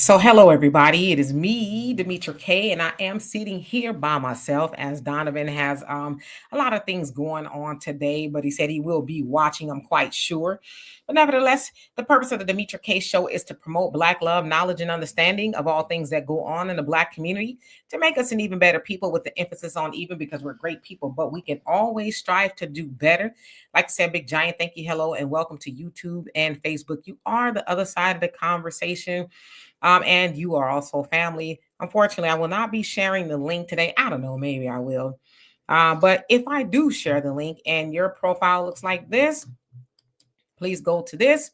So, hello everybody. It is me, Demetra K, and I am sitting here by myself as Donovan has a lot of things going on today, but he said he will be watching, I'm quite sure. But nevertheless, the purpose of the Demetra K show is to promote Black love, knowledge, and understanding of all things that go on in the Black community to make us an even better people with the emphasis on even because we're great people, but we can always strive to do better. Like I said, big giant thank you, hello, and welcome to YouTube and Facebook. You are the other side of the conversation, and you are also family. Unfortunately, I will not be sharing the link today. I don't know, maybe I will. But if I do share the link and your profile looks like this, please go to this.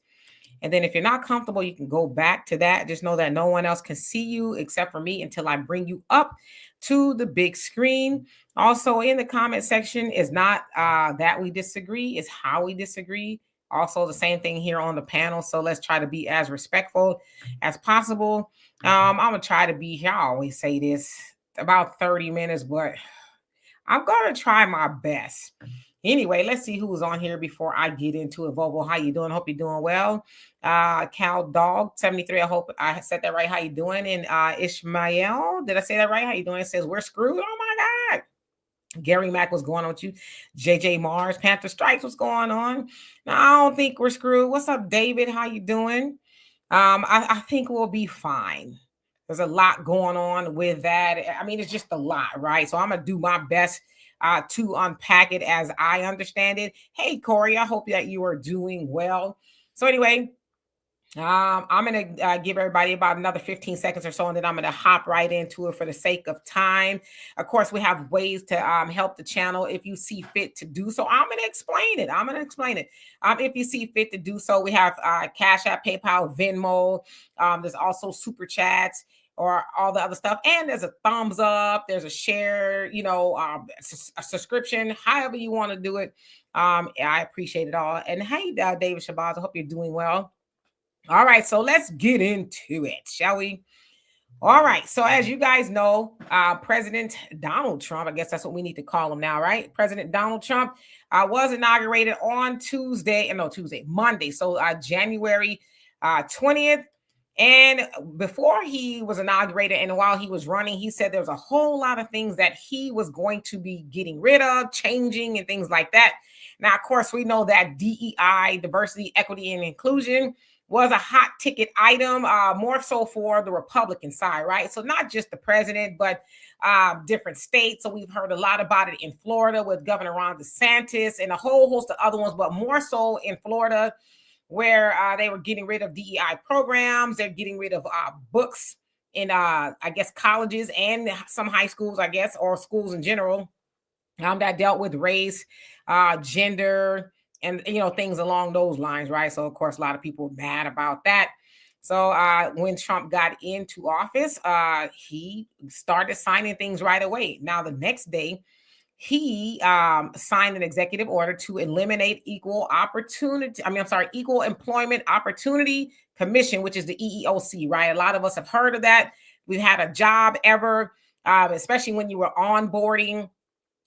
And then if you're not comfortable, you can go back to that. Just know that no one else can see you except for me until I bring you up to the big screen. Also, in the comment section is not that we disagree, it's how we disagree. Also, the same thing here on the panel. So let's try to be as respectful as possible. I'm going to try to be here. I always say this about 30 minutes, but I'm going to try my best. Anyway, let's see who's on here before I get into it. Vovo, how you doing? Hope you're doing well. Cal Dog 73. I hope I said that right. How you doing? And Ishmael, did I say that right? How you doing? It says we're screwed. Oh my God. Gary Mack, what's going on with you? JJ Mars, Panther Stripes, what's going on? No, I don't think we're screwed. What's up, David? How you doing? I think we'll be fine. There's a lot going on with that. I mean, it's just a lot, right? So I'm gonna do my best to unpack it as I understand it. Hey, Corey, I hope that you are doing well. So anyway, I'm going to give everybody about another 15 seconds or so, and then I'm going to hop right into it for the sake of time. Of course, we have ways to help the channel if you see fit to do so. I'm going to explain it. If you see fit to do so, we have Cash App, PayPal, Venmo. There's also Super Chats or all the other stuff. And there's a thumbs up, there's a share, a subscription, however you want to do it. I appreciate it all. And hey, David Shabazz, I hope you're doing well. All right, so let's get into it, shall we? All right, so as you guys know, President Donald Trump, I guess that's what we need to call him now, right? President Donald Trump was inaugurated on Monday, so January 20th. And before he was inaugurated and while he was running, he said there was a whole lot of things that he was going to be getting rid of, changing, and things like that. Now, of course, we know that DEI, diversity, equity, and inclusion, was a hot ticket item, more so for the Republican side, right? So not just the president, but different states. So we've heard a lot about it in Florida with Governor Ron DeSantis and a whole host of other ones, but more so in Florida, where they were getting rid of DEI programs. They're getting rid of books in, I guess, colleges and some high schools, I guess, or schools in general, that dealt with race, gender, and things along those lines, right? So of course a lot of people were mad about that. So when Trump got into office, he started signing things right away. Now the next day, he signed an executive order to eliminate equal employment opportunity commission, which is the EEOC, right? A lot of us have heard of that. We've had a job ever, especially when you were onboarding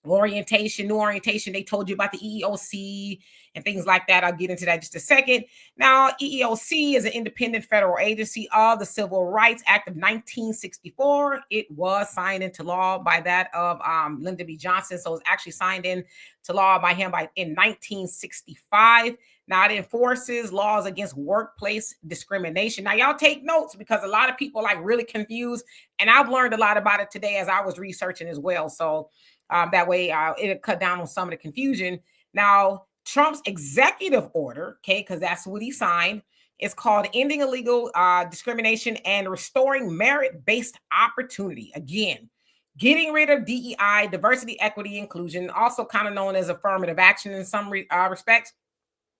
new orientation. They told you about the EEOC and things like that. I'll get into that in just a second. Now, EEOC is an independent federal agency of the Civil Rights Act of 1964. It was signed into law by that of Lyndon B. Johnson. So it was actually signed into law by him in 1965. Now, it enforces laws against workplace discrimination. Now, y'all take notes because a lot of people really confused. And I've learned a lot about it today as I was researching as well. So that way it'll cut down on some of the confusion. Now, Trump's executive order, okay, because that's what he signed, is called Ending Illegal Discrimination and Restoring Merit-Based Opportunity. Again, getting rid of DEI, diversity, equity, inclusion, also kind of known as affirmative action in some respects.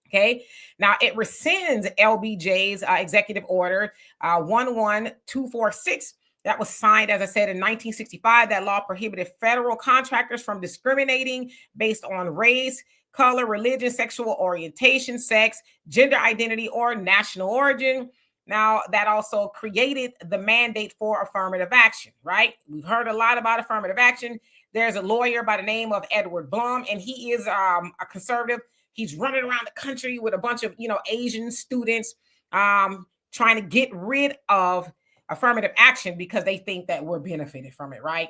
Okay, now it rescinds LBJ's executive order 11246. That was signed, as I said, in 1965. That law prohibited federal contractors from discriminating based on race, color, religion, sexual orientation, sex, gender identity, or national origin. Now, that also created the mandate for affirmative action, right? We've heard a lot about affirmative action. There's a lawyer by the name of Edward Blum, and he is a conservative. He's running around the country with a bunch of, Asian students trying to get rid of affirmative action because they think that we're benefiting from it, right?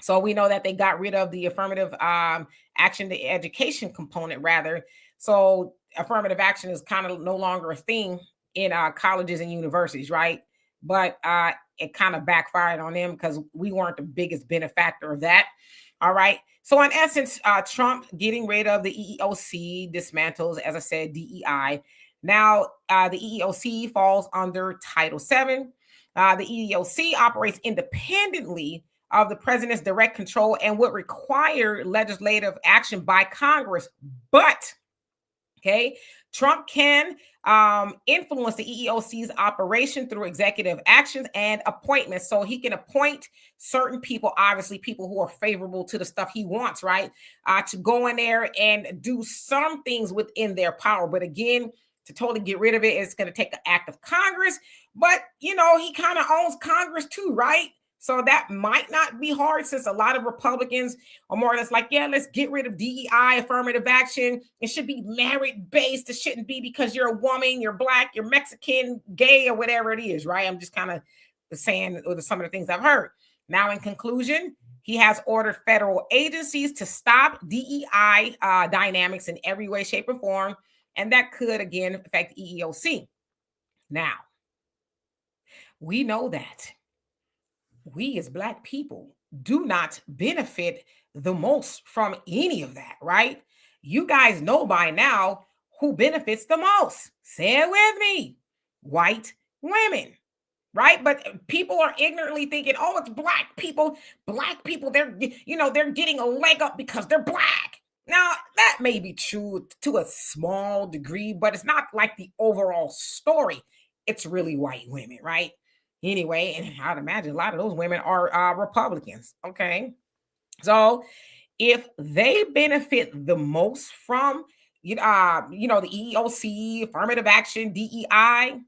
So we know that they got rid of the affirmative action, the education component rather. So affirmative action is kind of no longer a thing in colleges and universities, right? But it kind of backfired on them because we weren't the biggest benefactor of that. All right. So in essence, Trump getting rid of the EEOC dismantles, as I said, DEI. Now the EEOC falls under Title VII. The EEOC operates independently of the president's direct control and would require legislative action by Congress. But, okay, Trump can influence the EEOC's operation through executive actions and appointments. So he can appoint certain people, obviously people who are favorable to the stuff he wants, right? To go in there and do some things within their power. But again, to totally get rid of it, it's going to take an act of Congress. But, you know, he kind of owns Congress too, right? So that might not be hard since a lot of Republicans are more or less like, yeah, let's get rid of DEI, affirmative action. It should be merit based. It shouldn't be because you're a woman, you're Black, you're Mexican, gay, or whatever it is, right? I'm just kind of saying some of the things I've heard. Now, in conclusion, he has ordered federal agencies to stop DEI dynamics in every way, shape, or form. And that could, again, affect EEOC. Now, we know that we as Black people do not benefit the most from any of that, right? You guys know by now who benefits the most. Say it with me. White women, right? But people are ignorantly thinking, oh, it's Black people. Black people, they're getting a leg up because they're Black. Now, that may be true to a small degree, but it's not like the overall story. It's really white women, right? Anyway, and I'd imagine a lot of those women are Republicans. Okay. So if they benefit the most from the EEOC, affirmative action, DEI,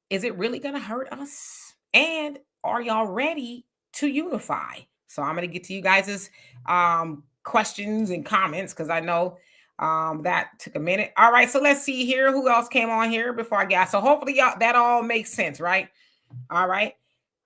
is it really going to hurt us? And are y'all ready to unify? So I'm going to get to you guys' questions and comments because I know that took a minute. All right, so let's see here who else came on here before I got. So hopefully y'all that all makes sense, right? All right.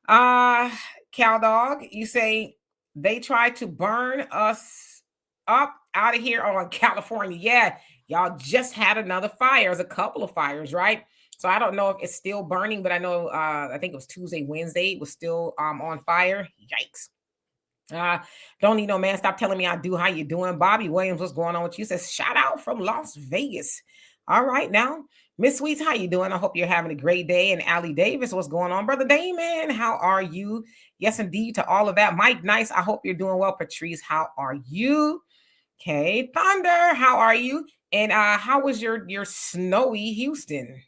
Cow Dog, you say they tried to burn us up out of here on California. Yeah, y'all just had another fire. There's a couple of fires, right? So I don't know if it's still burning, but I know I think it was Tuesday, Wednesday, it was still on fire. Yikes. Don't need no man. Stop telling me I do. How you doing? Bobby Williams, what's going on with you? Says shout out from Las Vegas. All right now. Miss Sweets, how you doing? I hope you're having a great day. And Allie Davis, what's going on? Brother Damon, how are you? Yes, indeed, to all of that. Mike Nice, I hope you're doing well. Patrice, how are you? Okay, Thunder, how are you? And how was your snowy Houston?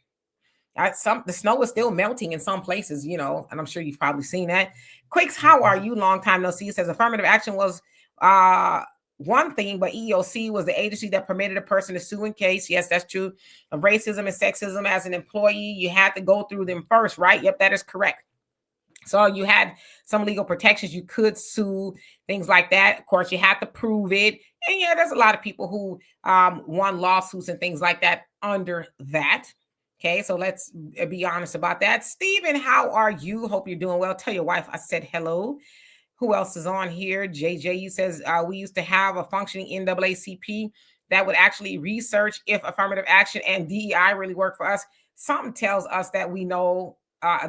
The snow is still melting in some places, and I'm sure you've probably seen that. Quakes, how are you? Long time no see. It says affirmative action was one thing, but EEOC was the agency that permitted a person to sue in case, yes, that's true, of racism and sexism as an employee. You had to go through them first, right? Yep, that is correct. So you had some legal protections. You could sue, things like that. Of course, you have to prove it. And yeah, there's a lot of people who won lawsuits and things like that under that. Okay, so let's be honest about that. Stephen, how are you? Hope you're doing well. Tell your wife I said hello. Who else is on here? JJ says we used to have a functioning NAACP that would actually research if affirmative action and DEI really work for us. Something tells us that we know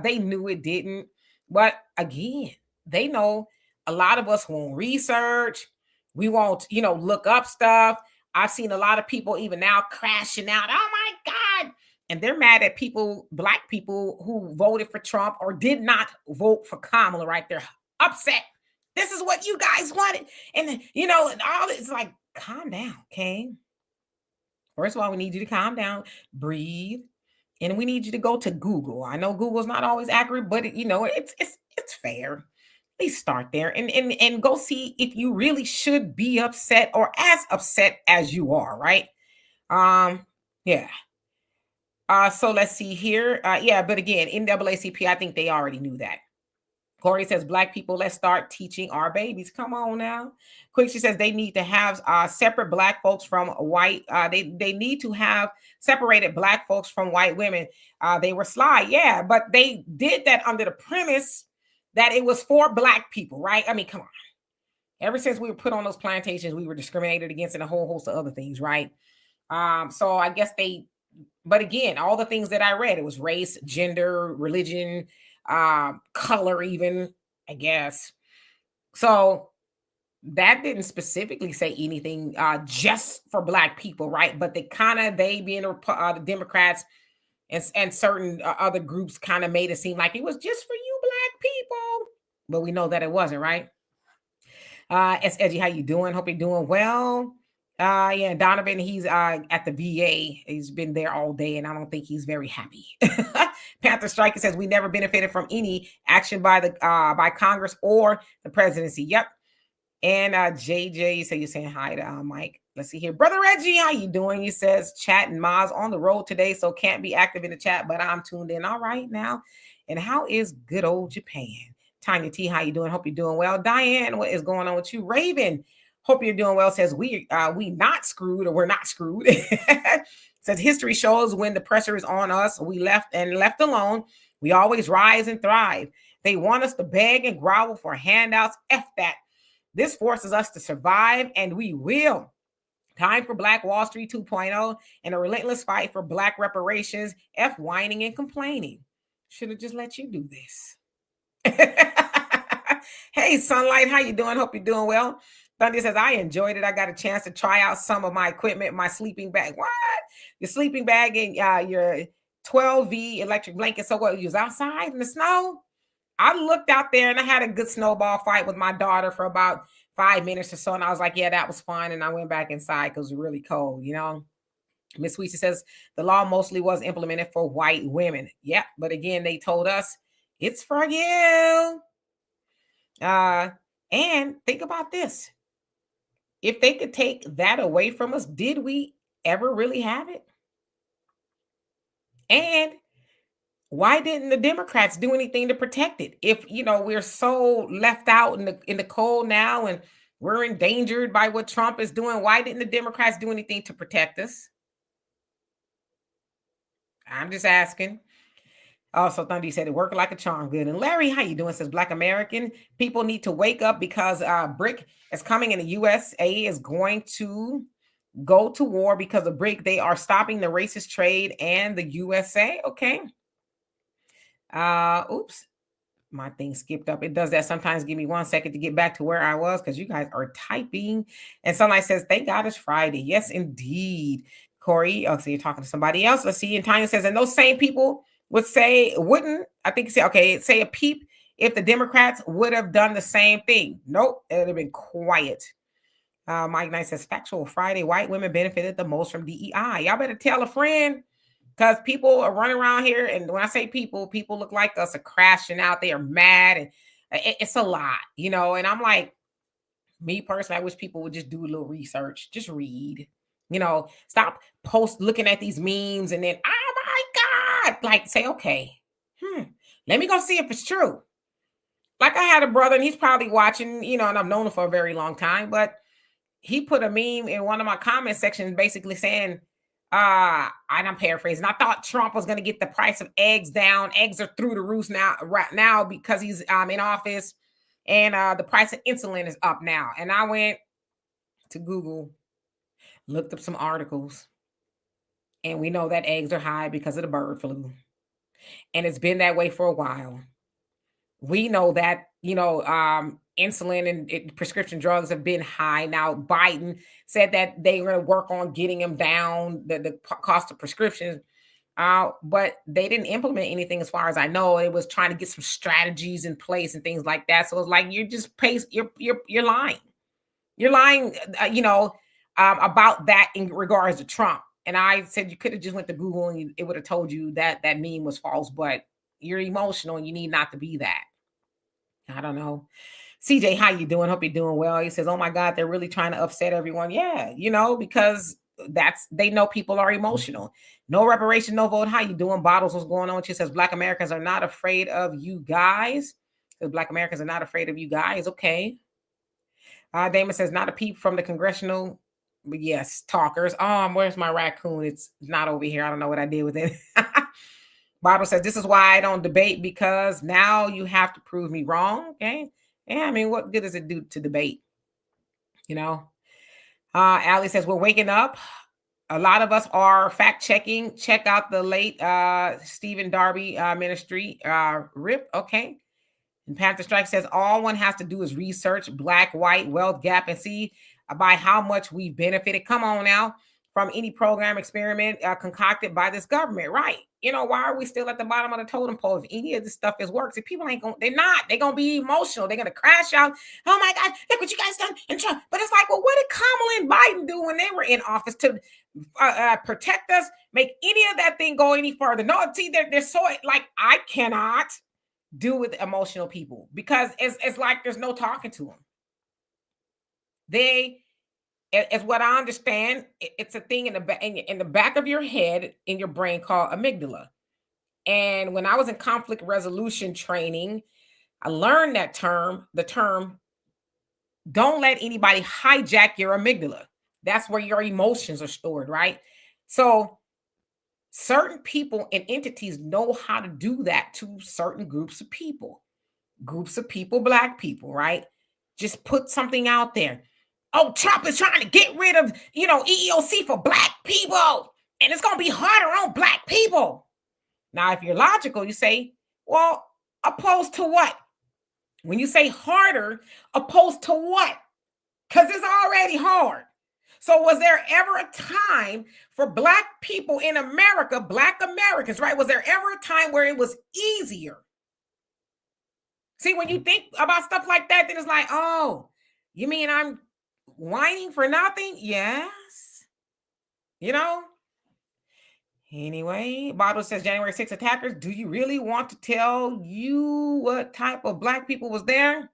they knew it didn't. But again, they know a lot of us won't research. We won't, look up stuff. I've seen a lot of people even now crashing out. Oh my God. And they're mad at people, Black people who voted for Trump or did not vote for Kamala, right? They're upset. This is what you guys wanted. And, and all it's like, calm down, okay? First of all, we need you to calm down, breathe, and we need you to go to Google. I know Google's not always accurate, but it's fair. At least start there and go see if you really should be upset or as upset as you are, right? Yeah. So let's see here. Yeah, but again, NAACP, I think they already knew that. Corey says, Black people, let's start teaching our babies. Come on now. Quick, she says they need to have separate Black folks from white. They need to have separated Black folks from white women. They were sly, yeah, but they did that under the premise that it was for Black people, right? I mean, come on. Ever since we were put on those plantations, we were discriminated against and a whole host of other things, right? So I guess but again, all the things that I read, it was race, gender, religion, color, even, I guess. So that didn't specifically say anything just for Black people, right? But they being the Democrats and certain other groups kind of made it seem like it was just for you Black people. But we know that it wasn't, right? S. Edgy, how you doing? Hope you're doing well. Yeah, Donovan, he's at the VA. He's been there all day, and I don't think he's very happy. Panther Striker says we never benefited from any action by Congress or the presidency. Yep. And JJ, you say you're saying hi to Mike. Let's see here. Brother Reggie, how you doing? He says chat and Maz on the road today, so can't be active in the chat, but I'm tuned in. All right now. And how is good old Japan? Tanya T, how you doing? Hope you're doing well. Diane, what is going on with you? Raven, hope you're doing well. Says we not screwed, or we're not screwed. Says history shows when the pressure is on us, we left alone. We always rise and thrive. They want us to beg and grovel for handouts. F that. This forces us to survive, and we will. Time for Black Wall Street 2.0 and a relentless fight for Black reparations. F whining and complaining. Should have just let you do this. Hey, Sunlight, how you doing? Hope you're doing well. Thunder says, I enjoyed it. I got a chance to try out some of my equipment, my sleeping bag. What? Your sleeping bag and your 12V electric blanket. So what, you was outside in the snow? I looked out there and I had a good snowball fight with my daughter for about 5 minutes or so. And I was like, yeah, that was fun. And I went back inside because it was really cold, you know? Miss Weesey says the law mostly was implemented for white women. Yep. But again, they told us it's for you. And think about this. If they could take that away from us, did we ever really have it? And why didn't the Democrats do anything to protect it? If we're so left out in the cold now and we're endangered by what Trump is doing, why didn't the Democrats do anything to protect us? I'm just asking. Also, Thundy said it worked like a charm. Good. And Larry, how you doing? Says Black American people need to wake up because BRIC is coming and the USA is going to go to war because of BRIC. They are stopping the racist trade and the USA. Okay. Oops. My thing skipped up. It does that sometimes. Give me 1 second to get back to where I was because you guys are typing. And somebody says, thank God it's Friday. Yes, indeed. Corey, so you're talking to somebody else. Let's see. And Tanya says, and those same people would say, say a peep if the Democrats would have done the same thing. Nope, it would have been quiet. Mike Knight says, factual Friday, white women benefited the most from DEI. Y'all better tell a friend because people are running around here. And when I say people look like us are crashing out. They are mad. And it's a lot, and I'm like, me personally, I wish people would just do a little research, just read, stop looking at these memes and then, oh my God, like say, okay, let me go see if it's true. Like I had a brother and he's probably watching, and I've known him for a very long time, but he put a meme in one of my comment sections basically saying, and I'm paraphrasing, I thought Trump was going to get the price of eggs down. Eggs are through the roof right now because he's in office, and the price of insulin is up now. And I went to Google, looked up some articles, and we know that eggs are high because of the bird flu. And it's been that way for a while. We know that, insulin and prescription drugs have been high. Now, Biden said that they were going to work on getting them down, the cost of prescriptions. But they didn't implement anything as far as I know. It was trying to get some strategies in place and things like that. So it's like, you're just you're lying. You're lying, about that in regards to Trump. And I said you could have just went to Google and it would have told you that that meme was false, but you're emotional and you need not to be that. I don't know. CJ, how you doing? Hope you're doing well. He says, oh my God, they're really trying to upset everyone. Yeah, because they know people are emotional. No reparation, no vote. How you doing? Bottles, what's going on? She says, Black Americans are not afraid of you guys. Says Black Americans are not afraid of you guys. Okay. Damon says not a peep from the congressional. But yes, talkers. Where's my raccoon? It's not over here. I don't know what I did with it. Bible says this is why I don't debate, because now you have to prove me wrong. Okay. Yeah, I mean, what good does it do to debate? You know? Allie says we're waking up. A lot of us are fact checking. Check out the late Stephen Darby ministry. Rip. Okay. And Panther Strike says all one has to do is research black, white, wealth gap and see by how much we've benefited. Come on now, from any program experiment concocted by this government, right? You know, why are we still at the bottom of the totem pole if any of this stuff is works? If people ain't going, they're not. They're gonna be emotional. They're gonna crash out. Oh my God, look what you guys done and Trump. But it's like, well, what did Kamala and Biden do when they were in office to protect us? Make any of that thing go any further? No, see, they're so like I cannot do with emotional people because it's like there's no talking to them. They, as what I understand, it's a thing in the back of your head, in your brain, called amygdala. And when I was in conflict resolution training, I learned that term, the term, don't let anybody hijack your amygdala. That's where your emotions are stored, right? So certain people and entities know how to do that to certain groups of people. Black people, right? Just put something out there. Oh, Trump is trying to get rid of, EEOC for black people, and it's going to be harder on black people. Now, if you're logical, you say, well, opposed to what? When you say harder, opposed to what? Because it's already hard. So was there ever a time for black people in America, black Americans, right? Was there ever a time where it was easier? See, when you think about stuff like that, then it's like, oh, you mean I'm whining for nothing? Yes. Anyway, Bible says January 6th attackers. Do you really want to tell you what type of black people was there?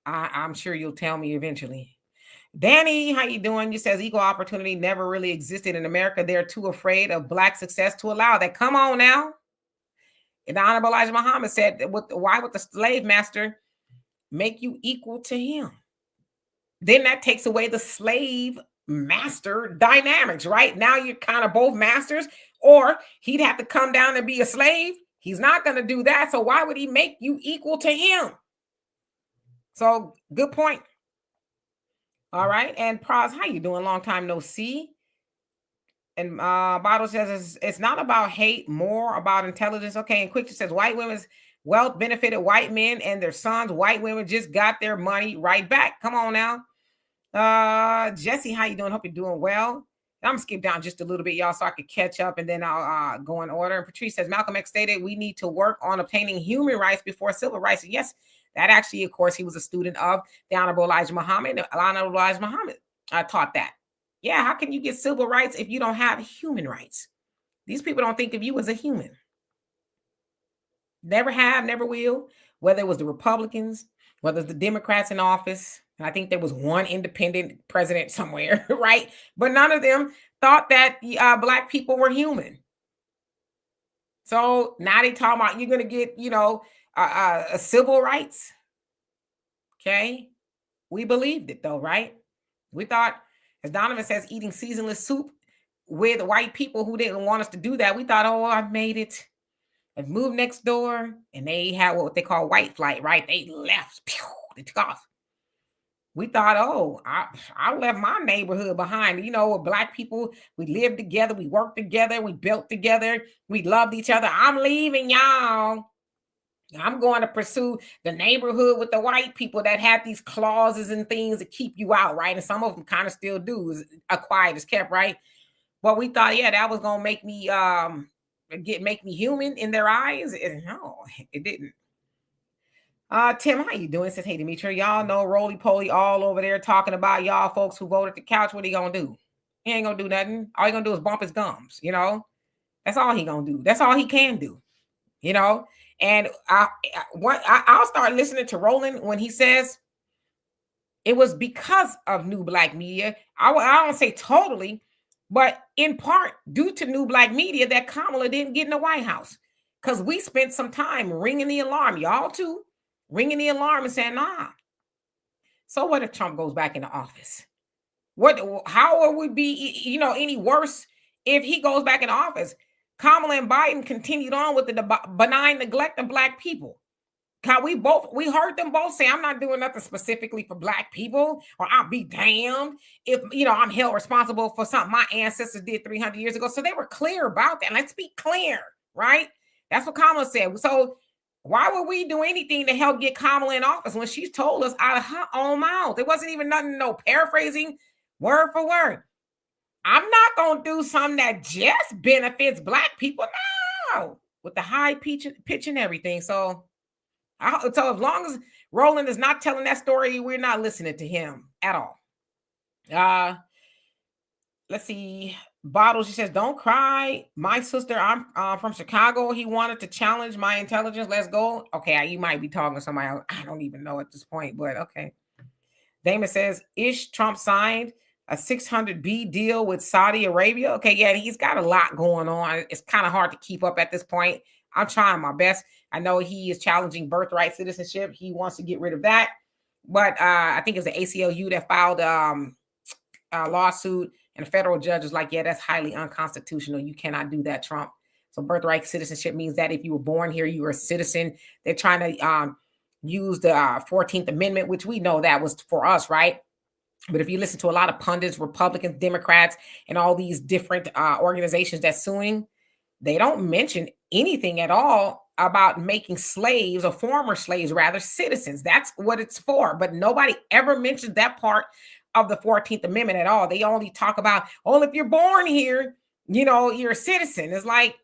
I'm sure you'll tell me eventually. Danny, how you doing? You says equal opportunity never really existed in America. They're too afraid of black success to allow that. Come on now. And the Honorable Elijah Muhammad said, why would the slave master make you equal to him? Then that takes away the slave master dynamics, right? Now you're kind of both masters, or he'd have to come down and be a slave. He's not going to do that. So why would he make you equal to him? So good point. All right. And Praz, how you doing? Long time no see. And Bible says it's not about hate, more about intelligence. Okay. And Quick says white women's wealth benefited white men and their sons. White women just got their money right back. Come on now. Jesse, how you doing? Hope you're doing well. I'm gonna skip down just a little bit, y'all, so I could catch up, and then I'll go in order. And Patrice says Malcolm X stated we need to work on obtaining human rights before civil rights. Yes, that actually, of course, he was a student of the Honorable Elijah Muhammad. Honorable Elijah Muhammad taught that. Yeah, how can you get civil rights if you don't have human rights? These people don't think of you as a human. Never have, never will. Whether it was the Republicans, whether it's the Democrats in office. And I think there was one independent president somewhere, right? But none of them thought that black people were human. So now they talking about you're going to get, civil rights. Okay. We believed it though, right? We thought, as Donovan says, eating seasonless soup with white people who didn't want us to do that. We thought, oh, I've made it. I've moved next door. And they had what they call white flight, right? They left. Pew, they took off. We thought, oh, I left my neighborhood behind. With black people, we lived together, we worked together, we built together, we loved each other. I'm leaving, y'all. I'm going to pursue the neighborhood with the white people that have these clauses and things that keep you out, right? And some of them kind of still do. Is quiet as kept, right? But we thought, yeah, that was gonna make me make me human in their eyes. No, it didn't. Tim, how you doing? Says, hey, Demetri, y'all know roly-poly all over there talking about y'all folks who voted the couch. What he gonna do? He ain't gonna do nothing. All he gonna do is bump his gums, That's all he gonna do. That's all he can do, And I'll start listening to Roland when he says it was because of New Black Media. I don't say totally, but in part due to New Black Media that Kamala didn't get in the White House. Because we spent some time ringing the alarm, y'all too. ringing the alarm and saying, nah. So what if Trump goes back into office? What? How will we be, any worse if he goes back in office? Kamala and Biden continued on with the benign neglect of Black people. We heard them both say, I'm not doing nothing specifically for Black people, or I'll be damned if I'm held responsible for something my ancestors did 300 years ago. So they were clear about that. Let's be clear, right? That's what Kamala said. So why would we do anything to help get Kamala in office when she's told us out of her own mouth? It wasn't even nothing, no paraphrasing word for word. I'm not gonna do something that just benefits Black people. No, with the high pitch and everything. So as long as Roland is not telling that story, we're not listening to him at all. Let's see. Bottle, she says, don't cry. My sister, I'm from Chicago. He wanted to challenge my intelligence. Let's go. Okay, you might be talking to somebody else. I don't even know at this point, but okay. Damon says, Ish, Trump signed a 600B deal with Saudi Arabia. Okay, yeah, he's got a lot going on. It's kind of hard to keep up at this point. I'm trying my best. I know he is challenging birthright citizenship. He wants to get rid of that. But I think it was the ACLU that filed a lawsuit, and a federal judge was like, yeah, that's highly unconstitutional. You cannot do that, Trump. So birthright citizenship means that if you were born here, you were a citizen. They're trying to use the 14th Amendment, which we know that was for us, right? But if you listen to a lot of pundits, Republicans, Democrats, and all these different organizations that's suing, they don't mention anything at all about making slaves, or former slaves rather, citizens. That's what it's for. But nobody ever mentions that part of the 14th Amendment at all. They only talk about, oh, if you're born here, you're a citizen. It's like,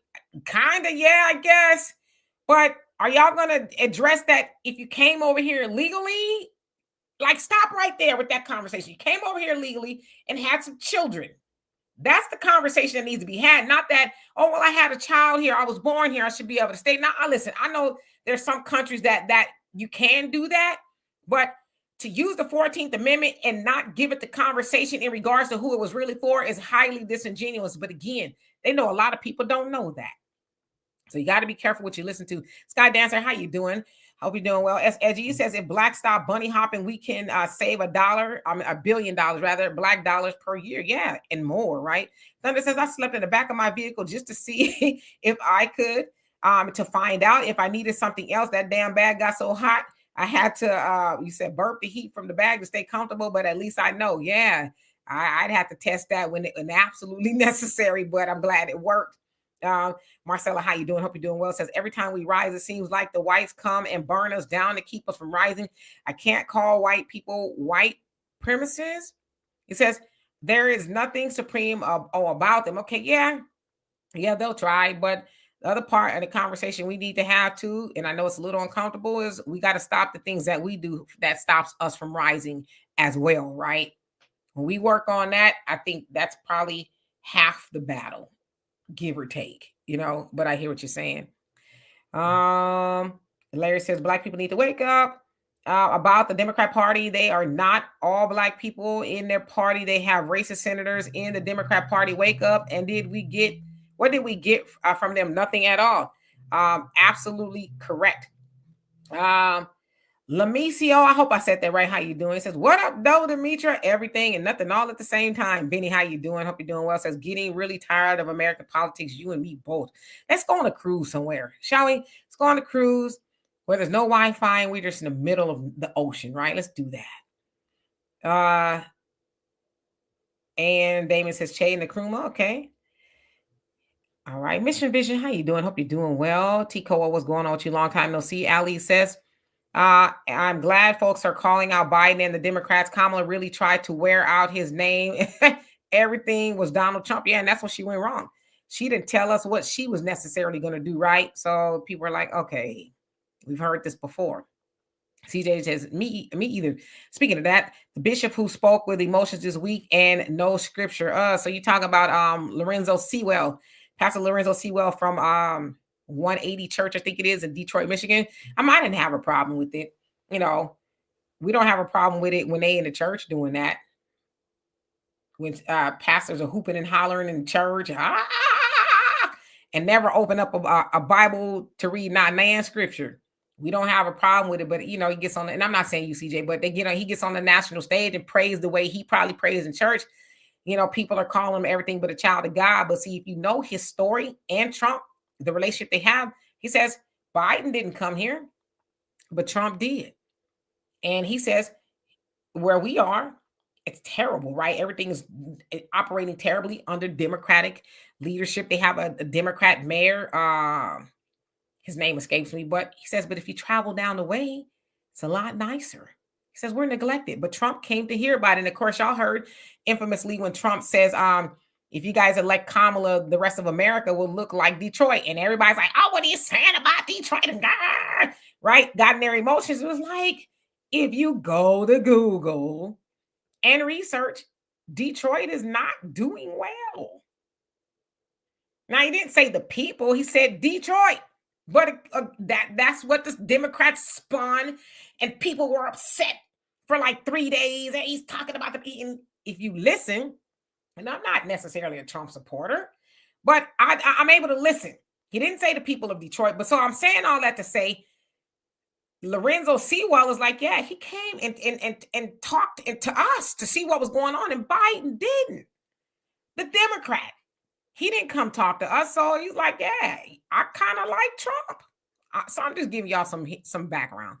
kind of, yeah, I guess. But are y'all going to address that if you came over here legally? Like, stop right there with that conversation. You came over here legally and had some children. That's the conversation that needs to be had. Not that, oh, well, I had a child here. I was born here. I should be able to stay. Now, listen, I know there's some countries that you can do that, but to use the 14th Amendment and not give it the conversation in regards to who it was really for is highly disingenuous. But again, they know a lot of people don't know that. So you got to be careful what you listen to. Sky Dancer, how you doing? Hope you're doing well. S. Edgy says, if Black stop bunny hopping, we can save $1 billion rather, Black dollars per year. Yeah, and more, right? Thunder says, I slept in the back of my vehicle just to see if I could, to find out if I needed something else. That damn bag got so hot. I had to, you said, burp the heat from the bag to stay comfortable, but at least I know. Yeah, I'd have to test that when absolutely necessary, but I'm glad it worked. Marcella, how you doing? Hope you're doing well. Says, every time we rise, it seems like the whites come and burn us down to keep us from rising. I can't call white people white premises. It says, there is nothing supreme about them. Okay, yeah, they'll try. But the other part of the conversation we need to have too, and I know it's a little uncomfortable, is we got to stop the things that we do that stops us from rising as well, right? When we work on that, I think that's probably half the battle, give or take, but I hear what you're saying. Larry says, Black people need to wake up. About the Democrat Party, they are not all Black people in their party. They have racist senators in the Democrat Party. Wake up. And what did we get from them? Nothing at all. Absolutely correct. Lamicio, I hope I said that right. How you doing? It says, what up, though, Demetra? Everything and nothing all at the same time. Benny, how you doing? Hope you're doing well. Says, getting really tired of American politics. You and me both. Let's go on a cruise somewhere, shall we? Let's go on a cruise where there's no Wi-Fi and we're just in the middle of the ocean, right? Let's do that. And Damon says, Che and the Kruma. Okay. All right. Mission Vision, how you doing? Hope you're doing well. T-Koa, what's going on with you? Long time no see. Ali says, I'm glad folks are calling out Biden and the Democrats. Kamala really tried to wear out his name. Everything was Donald Trump. Yeah, and that's what she went wrong. She didn't tell us what she was necessarily going to do, right? So people are like, okay, we've heard this before. CJ says, me either. Speaking of that, the bishop who spoke with emotions this week and no scripture. So you talk about Lorenzo Sewell, Pastor Lorenzo Sewell from 180 Church, I think it is, in Detroit, Michigan. I didn't have a problem with it. We don't have a problem with it when they in the church doing that. When pastors are hooping and hollering in church, and never open up a Bible to read not man scripture. We don't have a problem with it, but he gets on, and I'm not saying you, CJ, but he gets on the national stage and prays the way he probably prays in church. People are calling him everything but a child of God. But see, if you know his story and Trump, the relationship they have, he says Biden didn't come here, but Trump did. And he says where we are, it's terrible, right? Everything is operating terribly under Democratic leadership. They have a Democrat mayor. His name escapes me, but he says, but if you travel down the way, it's a lot nicer. He says, we're neglected. But Trump came to hear about it. And of course, y'all heard infamously when Trump says, if you guys elect Kamala, the rest of America will look like Detroit. And everybody's like, oh, what are you saying about Detroit? And God, right? Got in their emotions. It was like, if you go to Google and research, Detroit is not doing well. Now, he didn't say the people, he said Detroit. But that's what the Democrats spun, and people were upset for like 3 days. And he's talking about them eating. If you listen, and I'm not necessarily a Trump supporter, but I'm able to listen. He didn't say the people of Detroit, but so I'm saying all that to say, Lorenzo Sewell is like, yeah, he came and talked to us to see what was going on, and Biden didn't. The Democrat. He didn't come talk to us, so he's like, yeah, I kind of like Trump. So I'm just giving y'all some background.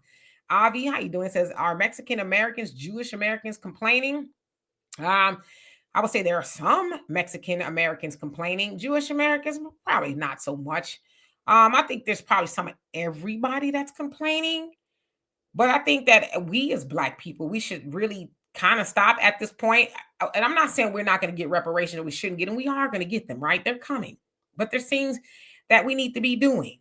Avi, how you doing? Says, are Mexican Americans, Jewish Americans complaining? I would say there are some Mexican Americans complaining. Jewish Americans, probably not so much. I think there's probably some of everybody that's complaining. But I think that we as Black people, we should really kind of stop at this point. And I'm not saying we're not going to get reparations, or we shouldn't get them. We are going to get them, right? They're coming. But there's things that we need to be doing.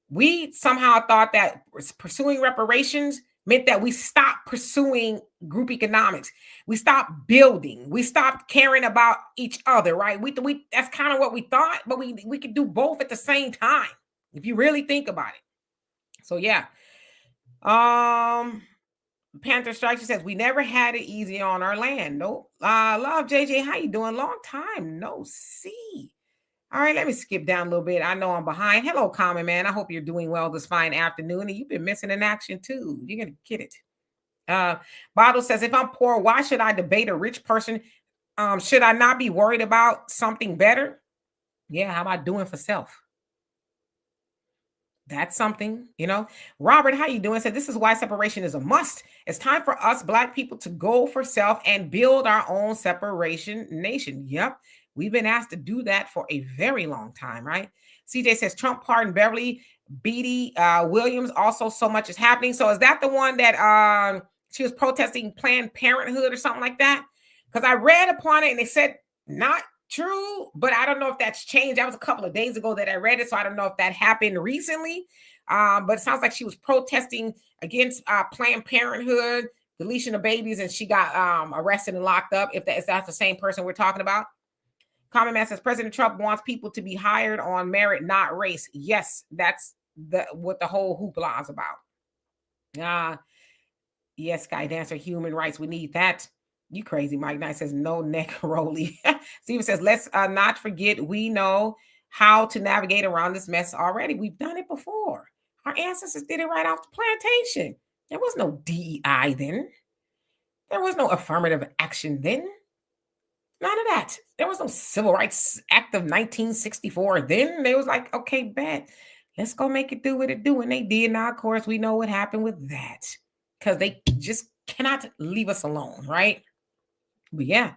We somehow thought that pursuing reparations meant that we stopped pursuing group economics. We stopped building. We stopped caring about each other, right? We that's kind of what we thought, but we could do both at the same time if you really think about it. So yeah. Panther Strikes says, we never had it easy on our land. Nope. Love JJ, how you doing? Long time no see. All right, let me skip down a little bit. I know I'm behind. Hello, Common Man. I hope you're doing well this fine afternoon. And you've been missing in action too. You're gonna get it. Bottle says, if I'm poor, why should I debate a rich person? Should I not be worried about something better? Yeah, how about doing for self? That's something. Robert, how you doing? Said, this is why separation is a must. It's time for us Black people to go for self and build our own separation nation. Yep. We've been asked to do that for a very long time, right? CJ says, Trump pardoned Beverly Beatty Williams. Also, so much is happening. So is that the one that she was protesting Planned Parenthood or something like that? Because I read upon it and they said not true, but I don't know if that's changed. That was a couple of days ago that I read it, so I don't know if that happened recently. But it sounds like she was protesting against Planned Parenthood, deletion of babies, and she got arrested and locked up. If that's the same person we're talking about. Common Man says, President Trump wants people to be hired on merit, not race. Yes, that's what the whole hoopla is about. Yes, Sky Dancer, human rights. We need that. You crazy. Mike Knight says, no neck rolly. Steven says, let's not forget, we know how to navigate around this mess already. We've done it before. Our ancestors did it right off the plantation. There was no DEI then. There was no affirmative action then. None of that. There was no Civil Rights Act of 1964 then. They was like, okay, bet. Let's go make it do what it do. And they did. Now, of course, we know what happened with that. Because they just cannot leave us alone, right? But yeah,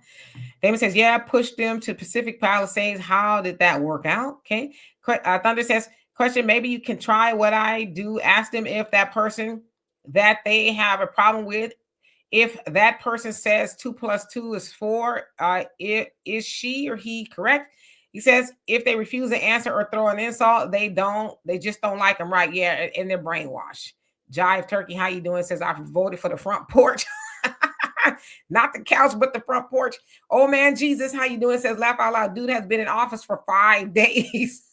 Damon says, yeah, push them to Pacific Palisades. How did that work out? Okay. Thunder says, question, maybe you can try what I do. Ask them if that person that they have a problem with, if that person says 2 + 2 is 4, is she or he correct? He says, if they refuse to answer or throw an insult, they just don't like them, right? Yeah, and they're brainwashed. Jive Turkey, how you doing? Says, I voted for the front porch. Not the couch, but the front porch. Oh man, Jesus, how you doing? Says, laugh out loud. Dude has been in office for 5 days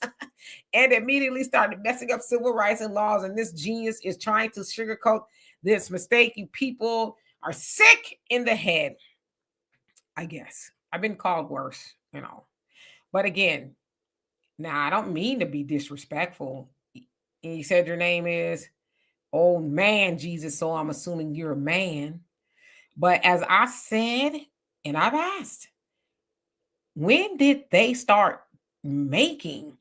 and immediately started messing up civil rights and laws. And this genius is trying to sugarcoat this mistake. You people are sick in the head. I guess I've been called worse, But again, now I don't mean to be disrespectful. And you said your name is Oh man, Jesus. So I'm assuming you're a man. But as I said, and I've asked, when did they start making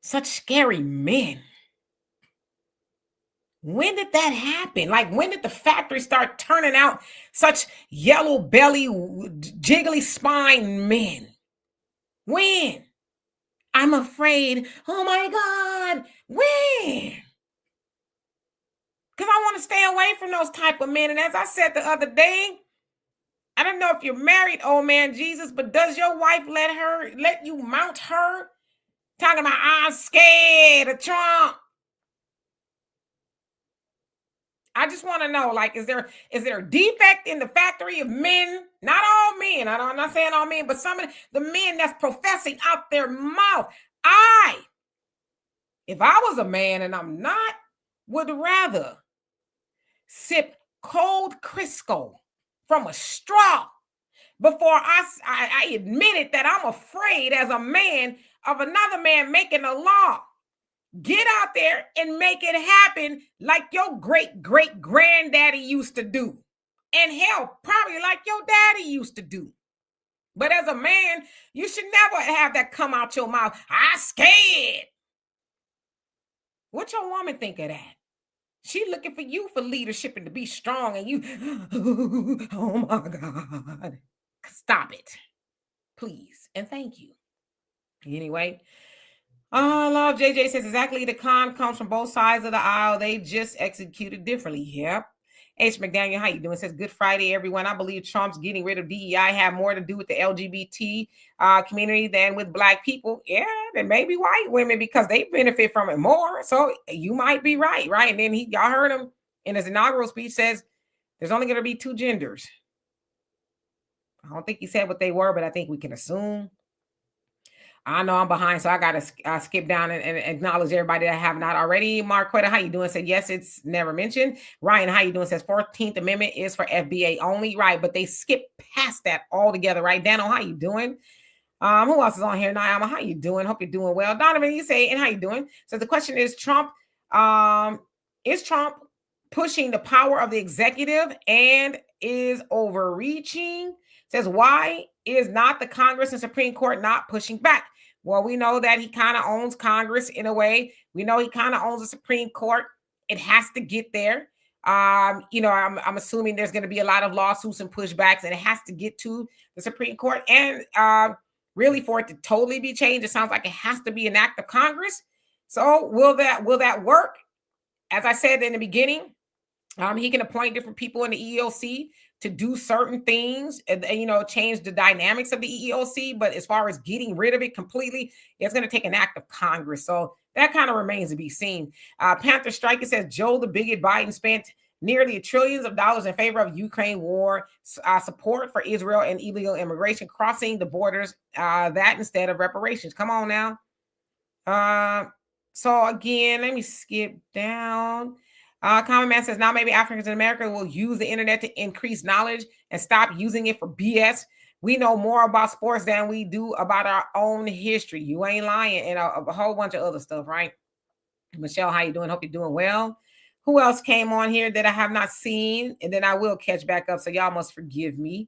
such scary men? When did that happen? Like, when did the factory start turning out such yellow belly, jiggly spine men? When? I'm afraid. Oh my God. When? Because I want to stay away from those type of men. And as I said the other day, I don't know if you're married, old man Jesus, but does your wife let you mount her? Talking about I'm scared of Trump. I just want to know, like, is there a defect in the factory of men? Not all men. I'm not saying all men, but some of the men that's professing out their mouth. If I was a man and I'm not, would rather sip cold Crisco from a straw before I admitted that I'm afraid as a man of another man making a law. Get out there and make it happen like your great great granddaddy used to do. And hell, probably like your daddy used to do. But as a man, you should never have that come out your mouth. I scared. What your woman think of that? She looking for you for leadership and to be strong, and you, oh my God. Stop it, please, and thank you. Anyway, love JJ says exactly. The con comes from both sides of the aisle. They just executed differently. Yep. H. McDaniel, how you doing? Says Good Friday, everyone. I believe Trump's getting rid of DEI have more to do with the LGBT community than with Black people. Yeah, then maybe white women because they benefit from it more. So you might be right, right? And then y'all heard him in his inaugural speech says there's only going to be two genders. I don't think he said what they were, but I think we can assume. I know I'm behind, so I got to skip down and acknowledge everybody that I have not already. Marquetta, how you doing? Said, yes, it's never mentioned. Ryan, how you doing? Says, 14th Amendment is for FBA only. Right, but they skip past that altogether, right? Dano, how you doing? Who else is on here? Naima, how you doing? Hope you're doing well. Donovan, you say, and how you doing? So the question is, is Trump pushing the power of the executive and is overreaching? Says, why is not the Congress and Supreme Court not pushing back? Well, we know that he kind of owns Congress in a way. We know he kind of owns the Supreme Court. It has to get there. I'm assuming there's going to be a lot of lawsuits and pushbacks, and it has to get to the Supreme Court. And really, for it to totally be changed, it sounds like it has to be an act of Congress. So will that work? As I said in the beginning, he can appoint different people in the EEOC to do certain things and change the dynamics of the EEOC. But as far as getting rid of it completely, it's going to take an act of Congress. So that kind of remains to be seen. Panther Striker says Joe the bigot Biden spent nearly trillions of dollars in favor of Ukraine war, support for Israel and illegal immigration crossing the borders, that instead of reparations. Come on now. So again, let me skip down. Common Man says now maybe Africans in America will use the internet to increase knowledge and stop using it for BS. We know more about sports than we do about our own history. You ain't lying, and a whole bunch of other stuff, right? Michelle, how you doing? Hope you're doing well. Who else came on here that I have not seen? And then I will catch back up, so y'all must forgive me.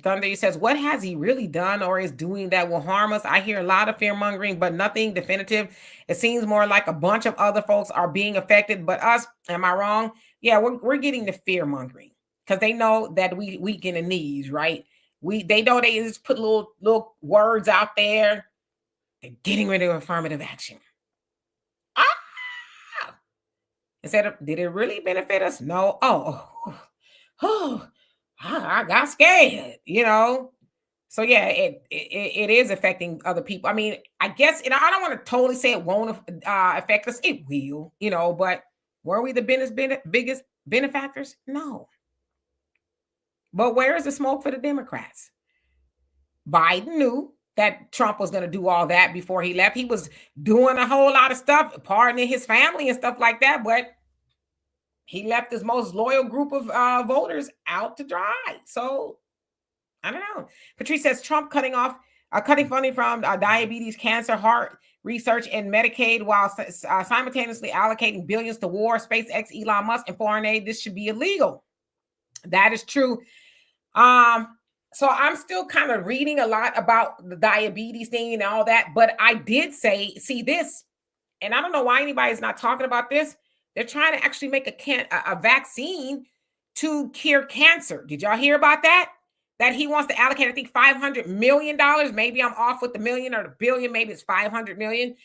Thunder says, what has he really done or is doing that will harm us? I hear a lot of fear mongering, but nothing definitive. It seems more like a bunch of other folks are being affected, but us, am I wrong? Yeah, we're getting the fear mongering because they know that we weaken the knees, right? They know they just put little words out there. They're getting rid of affirmative action. Instead of, did it really benefit us? No. Oh, I got scared, So yeah, it is affecting other people. I mean, I guess I don't want to totally say it won't affect us. It will, but were we the biggest benefactors? No. But where is the smoke for the Democrats? Biden knew that Trump was going to do all that before he left. He was doing a whole lot of stuff, pardoning his family and stuff like that, but he left his most loyal group of voters out to dry. So I don't know. Patrice says Trump cutting off cutting funding from diabetes, cancer, heart research, and Medicaid, while simultaneously allocating billions to war, SpaceX, Elon Musk, and foreign aid. This should be illegal. That is true. So I'm still kind of reading a lot about the diabetes thing and all that, but I did say, see this, and I don't know why anybody's not talking about this. They're trying to actually make a vaccine to cure cancer. Did y'all hear about that? That he wants to allocate, I think, $500 million. Maybe I'm off with the million or the billion. Maybe it's $500 million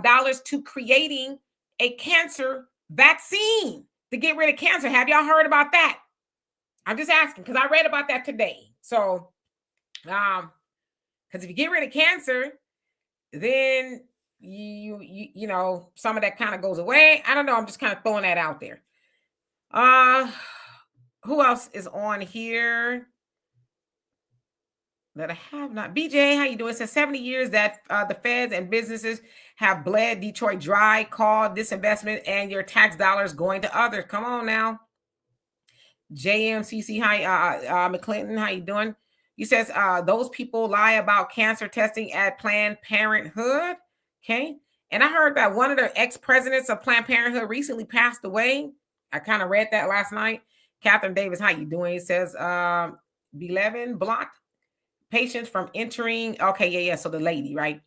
dollars to creating a cancer vaccine to get rid of cancer. Have y'all heard about that? I'm just asking because I read about that today. So, because if you get rid of cancer, then you know, some of that kind of goes away. I don't know. I'm just kind of throwing that out there. Who else is on here that I have not? BJ, how you doing? It says 70 years that the feds and businesses have bled Detroit dry, called disinvestment, and your tax dollars going to others. Come on now. JMCC, hi, McClinton, how you doing? You says those people lie about cancer testing at Planned Parenthood. Okay. And I heard that one of the ex-presidents of Planned Parenthood recently passed away. I kind of read that last night. Catherine Davis, how you doing? It says 11 blocked patients from entering. Okay, yeah. So the lady, right?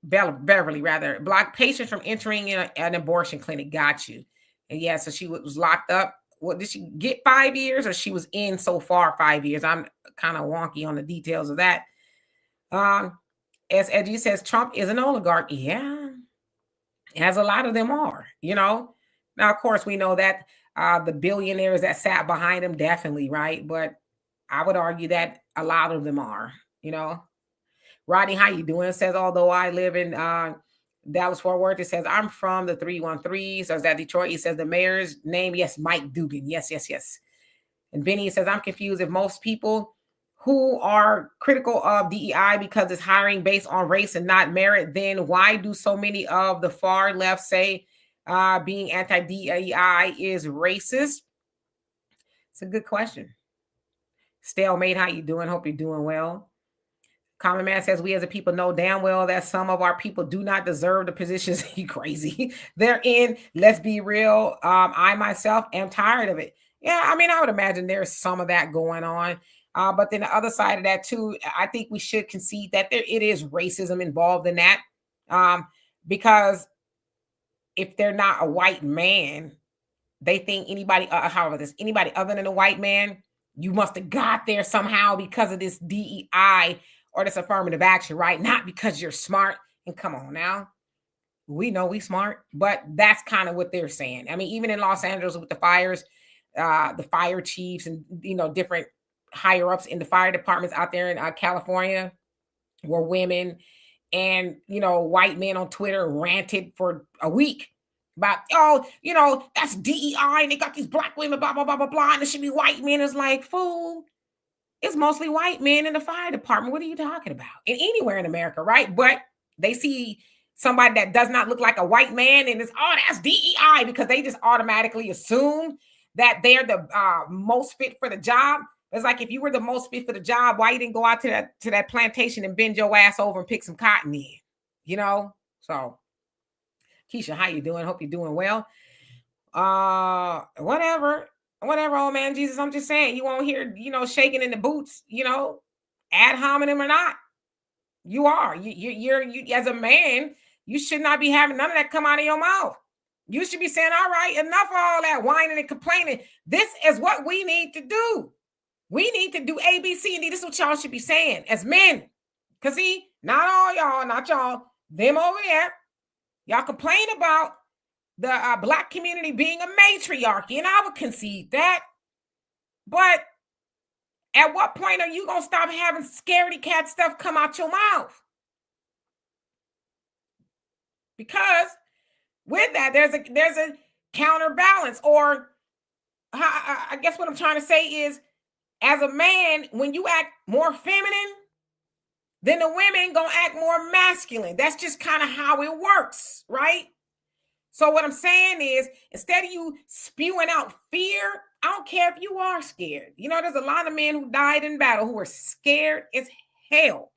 Beverly, rather, blocked patients from entering an abortion clinic. Got you. And yeah, so she was locked up. What did she get, 5 years, or she was in so far 5 years? I'm kind of wonky on the details of that. As Edgy says, Trump is an oligarch. Yeah, as a lot of them are, you know. Now, of course, we know that the billionaires that sat behind him, definitely, right? But I would argue that a lot of them are, you know. Rodney, how you doing? Says, although I live in Dallas Fort Worth, it says I'm from the 313. So is that Detroit? He says the mayor's name, yes, Mike Dugan. Yes. And Benny says, I'm confused if most people who are critical of DEI because it's hiring based on race and not merit, then why do so many of the far left say being anti-DEI is racist? It's a good question. Stalemate, how you doing? Hope you're doing well. Common Man says, we as a people know damn well that some of our people do not deserve the positions you crazy they're in. Let's be real. I myself am tired of it. Yeah, I mean, I would imagine there's some of that going on. But then the other side of that too, I think we should concede that it is racism involved in that. Because if they're not a white man, they think anybody, anybody other than a white man, you must have got there somehow because of this DEI or this affirmative action, right? Not because you're smart. And come on now, we know we smart, but that's kind of what they're saying. I mean, even in Los Angeles with the fires, the fire chiefs and, you know, different higher ups in the fire departments out there in California were women. And, you know, white men on Twitter ranted for a week about, oh, you know, that's DEI and they got these black women, blah, blah, blah, blah, blah, and it should be white men. It's like, fool, it's mostly white men in the fire department. What are you talking about? And anywhere in America, right? But they see somebody that does not look like a white man and it's, oh, that's DEI, because they just automatically assume that they're the most fit for the job. It's like, if you were the most fit for the job, why you didn't go out to that plantation and bend your ass over and pick some cotton in, you know? So, Keisha, how you doing? Hope you're doing well. Whatever, old man Jesus. I'm just saying, you won't hear, you know, shaking in the boots, you know, ad hominem or not. You are. You as a man, you should not be having none of that come out of your mouth. You should be saying, all right, enough of all that whining and complaining. This is what we need to do. We need to do A, B, C, and D. This is what y'all should be saying as men. Because see, not all y'all, not y'all, them over there, y'all complain about the black community being a matriarchy, and I would concede that. But at what point are you going to stop having scaredy cat stuff come out your mouth? Because with that, there's a counterbalance, or I guess what I'm trying to say is, as a man, when you act more feminine, then the women gonna act more masculine. That's just kind of how it works, right? So what I'm saying is, instead of you spewing out fear, I don't care if you are scared. You know, there's a lot of men who died in battle who were scared as hell.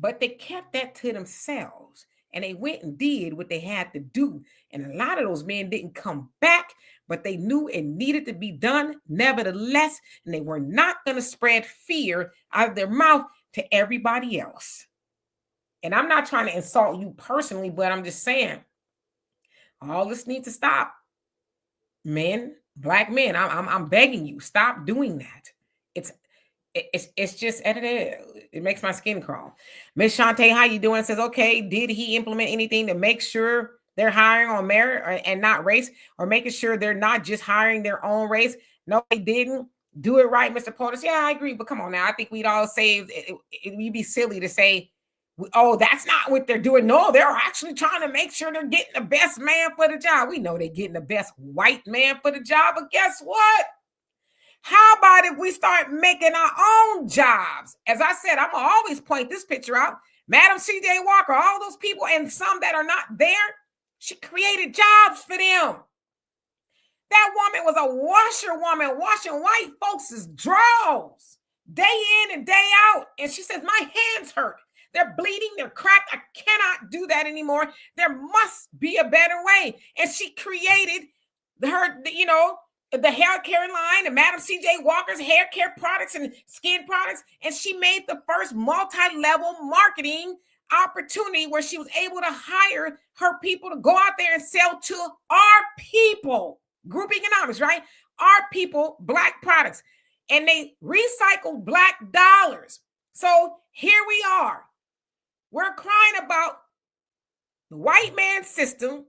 But they kept that to themselves and they went and did what they had to do. And a lot of those men didn't come back, but they knew it needed to be done nevertheless. And they were not going to spread fear out of their mouth to everybody else. And I'm not trying to insult you personally, but I'm just saying all this needs to stop. Men, black men, I'm begging you, stop doing that. It's it's just it makes my skin crawl. Miss Shantae, how you doing? Says, okay, did he implement anything to make sure they're hiring on merit and not race, or making sure they're not just hiring their own race? No, they didn't do it right, Mr. Portis. Yeah, I agree, but come on now. I think we'd all say it'd be silly to say, oh, that's not what they're doing. No, they're actually trying to make sure they're getting the best man for the job. We know they're getting the best white man for the job, but guess what? How about if we start making our own jobs? As I said, I'm going to always point this picture out. Madam C.J. Walker, all those people and some that are not there, she created jobs for them. That woman was a washerwoman washing white folks' drawers day in and day out. And she says, my hands hurt. They're bleeding. They're cracked. I cannot do that anymore. There must be a better way. And she created the hair care line and Madam C.J. Walker's hair care products and skin products. And she made the first multi-level marketing opportunity where she was able to hire her people to go out there and sell to our people. Group economics, right? Our people, black products. And they recycled black dollars. So here we are. We're crying about the white man system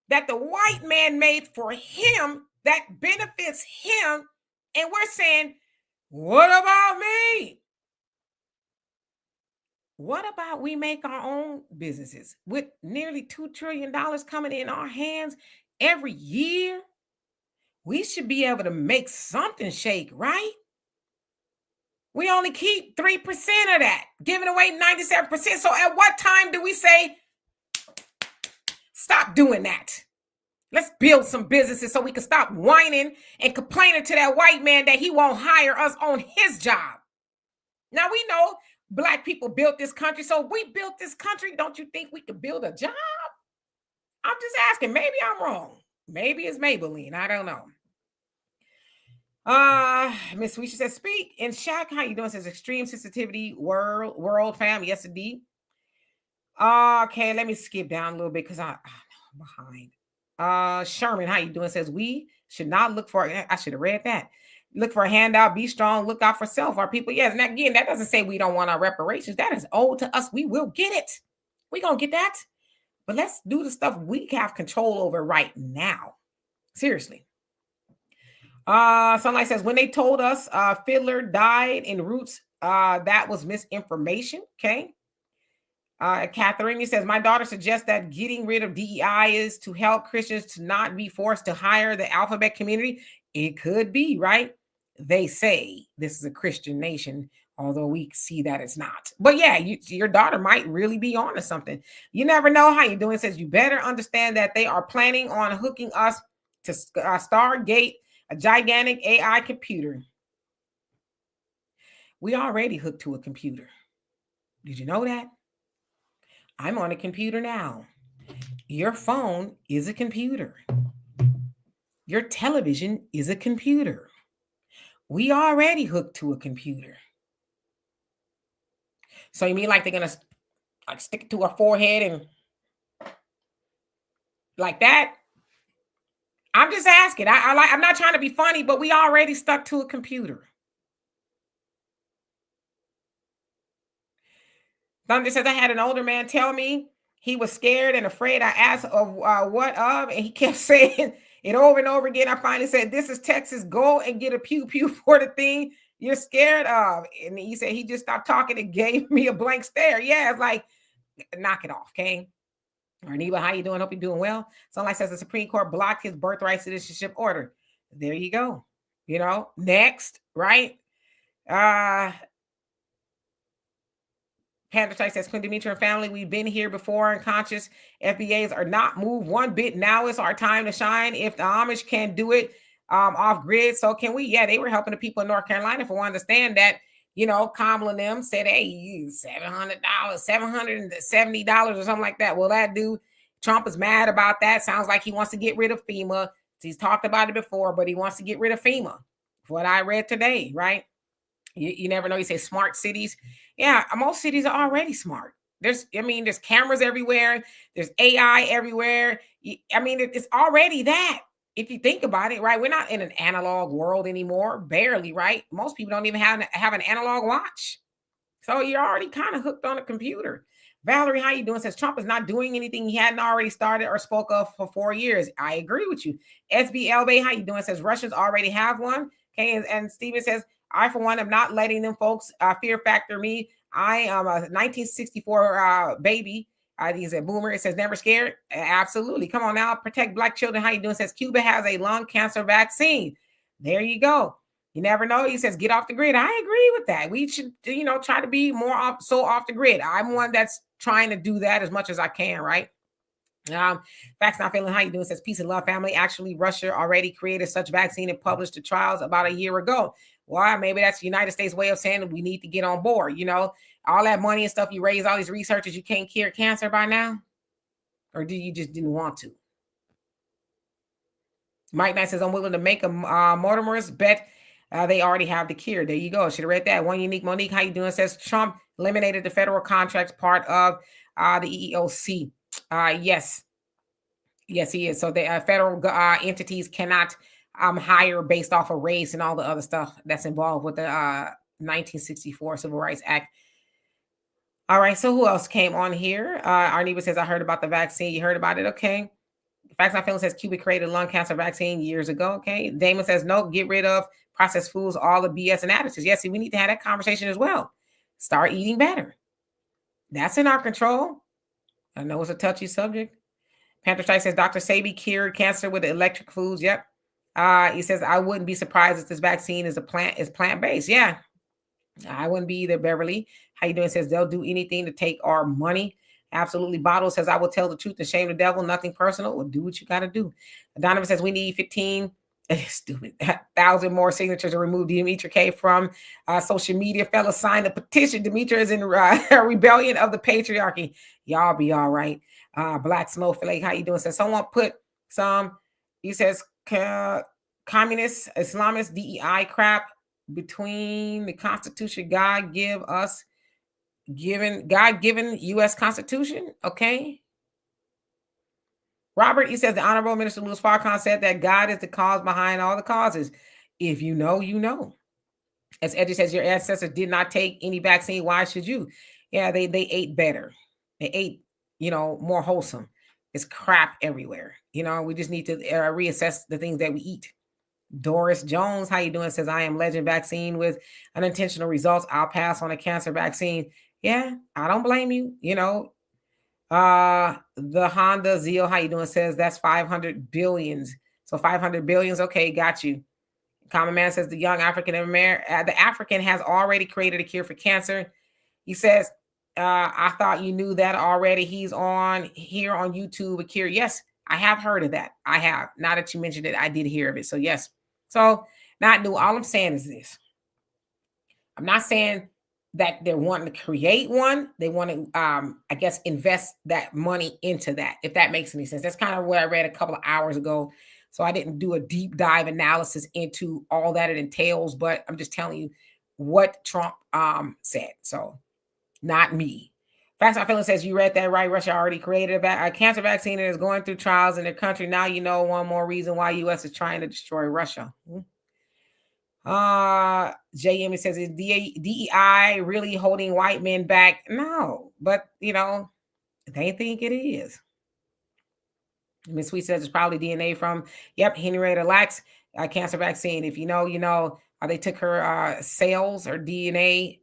that the white man made for him that benefits him. And we're saying, what about me? What about we make our own businesses with nearly $2 trillion coming in our hands every year? We should be able to make something shake, right? We only keep 3% of that, giving away 97%. So at what time do we say, stop doing that? Let's build some businesses so we can stop whining and complaining to that white man that he won't hire us on his job. Now, we know black people built this country. So if we built this country, don't you think we could build a job? I'm just asking. Maybe I'm wrong. Maybe it's Maybelline. I don't know. Miss Sweet, she says, speak. And Shaq, how you doing? Says extreme sensitivity world fam. Yes, indeed. Okay, let me skip down a little bit because I'm behind. Sherman, how you doing? Says we should not look for, I should have read that. Look for a handout, be strong, look out for self. Our people, yes. And again, that doesn't say we don't want our reparations. That is owed to us. We will get it. We're gonna get that. But let's do the stuff we have control over right now. Seriously. Sunlight says, when they told us Fiddler died in Roots, that was misinformation. Okay. Catherine, he says, my daughter suggests that getting rid of DEI is to help Christians to not be forced to hire the alphabet community. It could be, right? They say this is a Christian nation, although we see that it's not. But yeah, your daughter might really be onto something. You never know. How you doing? It says, you better understand that they are planning on hooking us to Stargate, a gigantic AI computer. We already hooked to a computer. Did you know that? I'm on a computer now. Your phone is a computer. Your television is a computer. We already hooked to a computer. So you mean like they're going to stick it to our forehead and like that? I'm just asking. I'm not trying to be funny, but we already stuck to a computer. Thunder says, I had an older man tell me he was scared and afraid. I asked of what of, and he kept saying it over and over again. I finally said, this is Texas. Go and get a pew for the thing you're scared of. And he said he just stopped talking and gave me a blank stare. Yeah, it's like, knock it off, okay? Arniba, how you doing? Hope you're doing well. Sunlight says the Supreme Court blocked his birthright citizenship order. There you go. You know, next, right? Panther Type says, Queen Demetria and family, we've been here before and conscious FBAs are not moved one bit. Now is our time to shine. If the Amish can do it off grid, so can we? Yeah, they were helping the people in North Carolina, if I understand that. Kamala and them said, hey, you $700, $770 or something like that. Well, that dude, Trump is mad about that. Sounds like he wants to get rid of FEMA. He's talked about it before, but he wants to get rid of FEMA. What I read today, right? You never know. You say smart cities. Yeah, most cities are already smart. There's cameras everywhere. There's AI everywhere. It's already that. If you think about it, right? We're not in an analog world anymore. Barely, right? Most people don't even have an analog watch. So you're already kind of hooked on a computer. Valerie, how you doing? Says Trump is not doing anything he hadn't already started or spoke of for 4 years. I agree with you. SB Bay, how you doing? Says Russians already have one. Okay, and Steven says, I for one am not letting them folks fear factor me. I am a 1964 baby. He's a boomer. It says never scared. Absolutely. Come on now. Protect Black children. How you doing? Says Cuba has a lung cancer vaccine. There you go. You never know. He says, get off the grid. I agree with that. We should, try to be more off the grid. I'm one that's trying to do that as much as I can, right? Facts not feeling how you doing says peace and love family. Actually, Russia already created such vaccine and published the trials about a year ago. Well, maybe that's the United States way of saying that we need to get on board. All that money and stuff you raise, all these researchers, you can't cure cancer by now? Or do you just didn't want to? Mike Knight says, I'm willing to make a Mortimer's bet. They already have the cure. There you go. Should have read that. One Unique Monique, how you doing? Says Trump eliminated the federal contracts part of the EEOC. Yes, he is. So the federal entities cannot hire based off of race and all the other stuff that's involved with the 1964 Civil Rights Act. All right. So who else came on here? Arneva says, I heard about the vaccine. You heard about it? Okay. Facts Not Feeling says Cuba created lung cancer vaccine years ago. Okay. Damon says, no, get rid of processed foods, all the BS and additives. Yes, see, we need to have that conversation as well. Start eating better. That's in our control. I know it's a touchy subject. Panther Strike says Dr. Sabi cured cancer with electric foods. Yep. He says, I wouldn't be surprised if this vaccine is plant-based. Yeah. I wouldn't be either, Beverly. How you doing? Says they'll do anything to take our money. Absolutely. Bottle says, I will tell the truth and shame the devil. Nothing personal. Well, do what you got to do. Donovan says, we need 15 stupid 1,000 more signatures to remove Demetra K from social media. Fellas, sign the petition. Demetra is in rebellion of the patriarchy. Y'all be all right. Black Snowflake, how you doing? Says someone put some, he says, communist, Islamist, DEI crap between the Constitution God given U.S. Constitution. Okay. Robert, he says the Honorable Minister Louis Farrakhan said that God is the cause behind all the causes. If you know, you know. As Edgy says, your ancestors did not take any vaccine. Why should you? Yeah, they ate better. They ate, more wholesome. It's crap everywhere. We just need to reassess the things that we eat. Doris Jones, how you doing? Says, I am Legend vaccine with unintentional results. I'll pass on a cancer vaccine. Yeah, I don't blame you. The Honda Zeal, how you doing? Says that's 500 billions. So 500 billions. Okay, got you. Common Man says the young African American, the African has already created a cure for cancer. He says, I thought you knew that already. He's on here on YouTube, a cure. Yes, I have heard of that. I have. Now that you mentioned it, I did hear of it. So yes. So not new. All I'm saying is this. I'm not saying that they're wanting to create one. They want to, I guess, invest that money into that, if that makes any sense. That's kind of what I read a couple of hours ago. So I didn't do a deep dive analysis into all that it entails, but I'm just telling you what Trump said. So not me. Facts Not Feeling says, you read that right. Russia already created a cancer vaccine and is going through trials in their country. Now you know one more reason why U.S. is trying to destroy Russia. JM says, is DEI really holding white men back? No, but they think it is. Miss Sweet says it's probably DNA from Henrietta Lacks cancer vaccine. If you know, they took her cells or DNA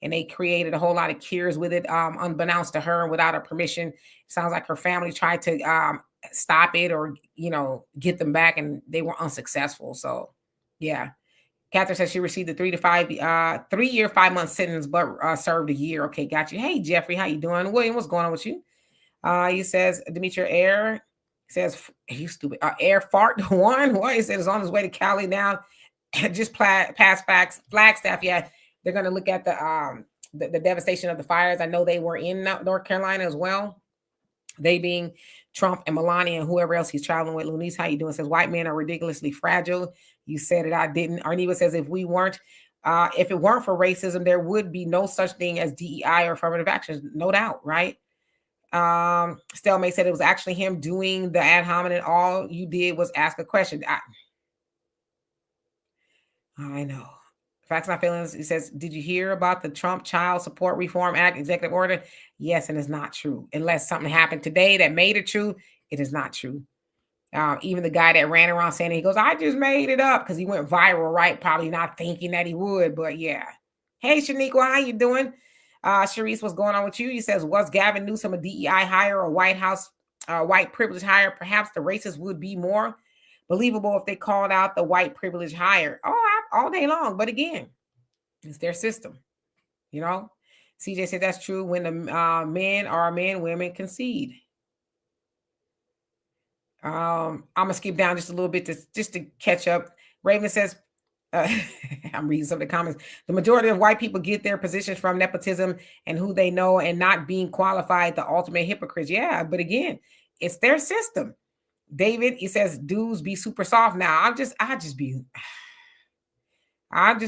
and they created a whole lot of cures with it, unbeknownst to her and without her permission. Sounds like her family tried to stop it or get them back, and they were unsuccessful. So, yeah. Catherine says she received a 3-year, 5-month sentence, but served a year. Okay, got you. Hey, Jeffrey, how you doing? William, what's going on with you? He says, Demetria Air says, he's stupid. Air Fart one. What? He said it's on his way to Cali now. Just past Flagstaff. Yeah. They're going to look at the devastation of the fires. I know they were in North Carolina as well. They being Trump and Melania and whoever else he's traveling with. Lunice, how you doing? Says white men are ridiculously fragile. You said it, I didn't. Arneva says if it weren't for racism, there would be no such thing as DEI or affirmative actions, no doubt, right? Stelmate said it was actually him doing the ad hominem. All you did was ask a question. I know. Facts Not Feelings. He says, did you hear about the Trump Child Support Reform Act executive order? Yes, and it's not true. Unless something happened today that made it true, it is not true. Even the guy that ran around saying, he goes, I just made it up because he went viral, right? Probably not thinking that he would, but yeah. Hey, Shaniqua, how you doing? Sharice, what's going on with you? He says, was Gavin Newsom a DEI hire or White House white privilege hire? Perhaps the racists would be more believable if they called out the white privilege hire. Oh, all day long. But again, it's their system, you know? CJ said that's true when the men are men, women concede. I'm gonna skip down just a little bit just to catch up. Raven says, I'm reading some of the comments. The majority of white people get their positions from nepotism and who they know and not being qualified, the ultimate hypocrites. Yeah, but again, it's their system. David, he says, dudes be super soft now. I'm just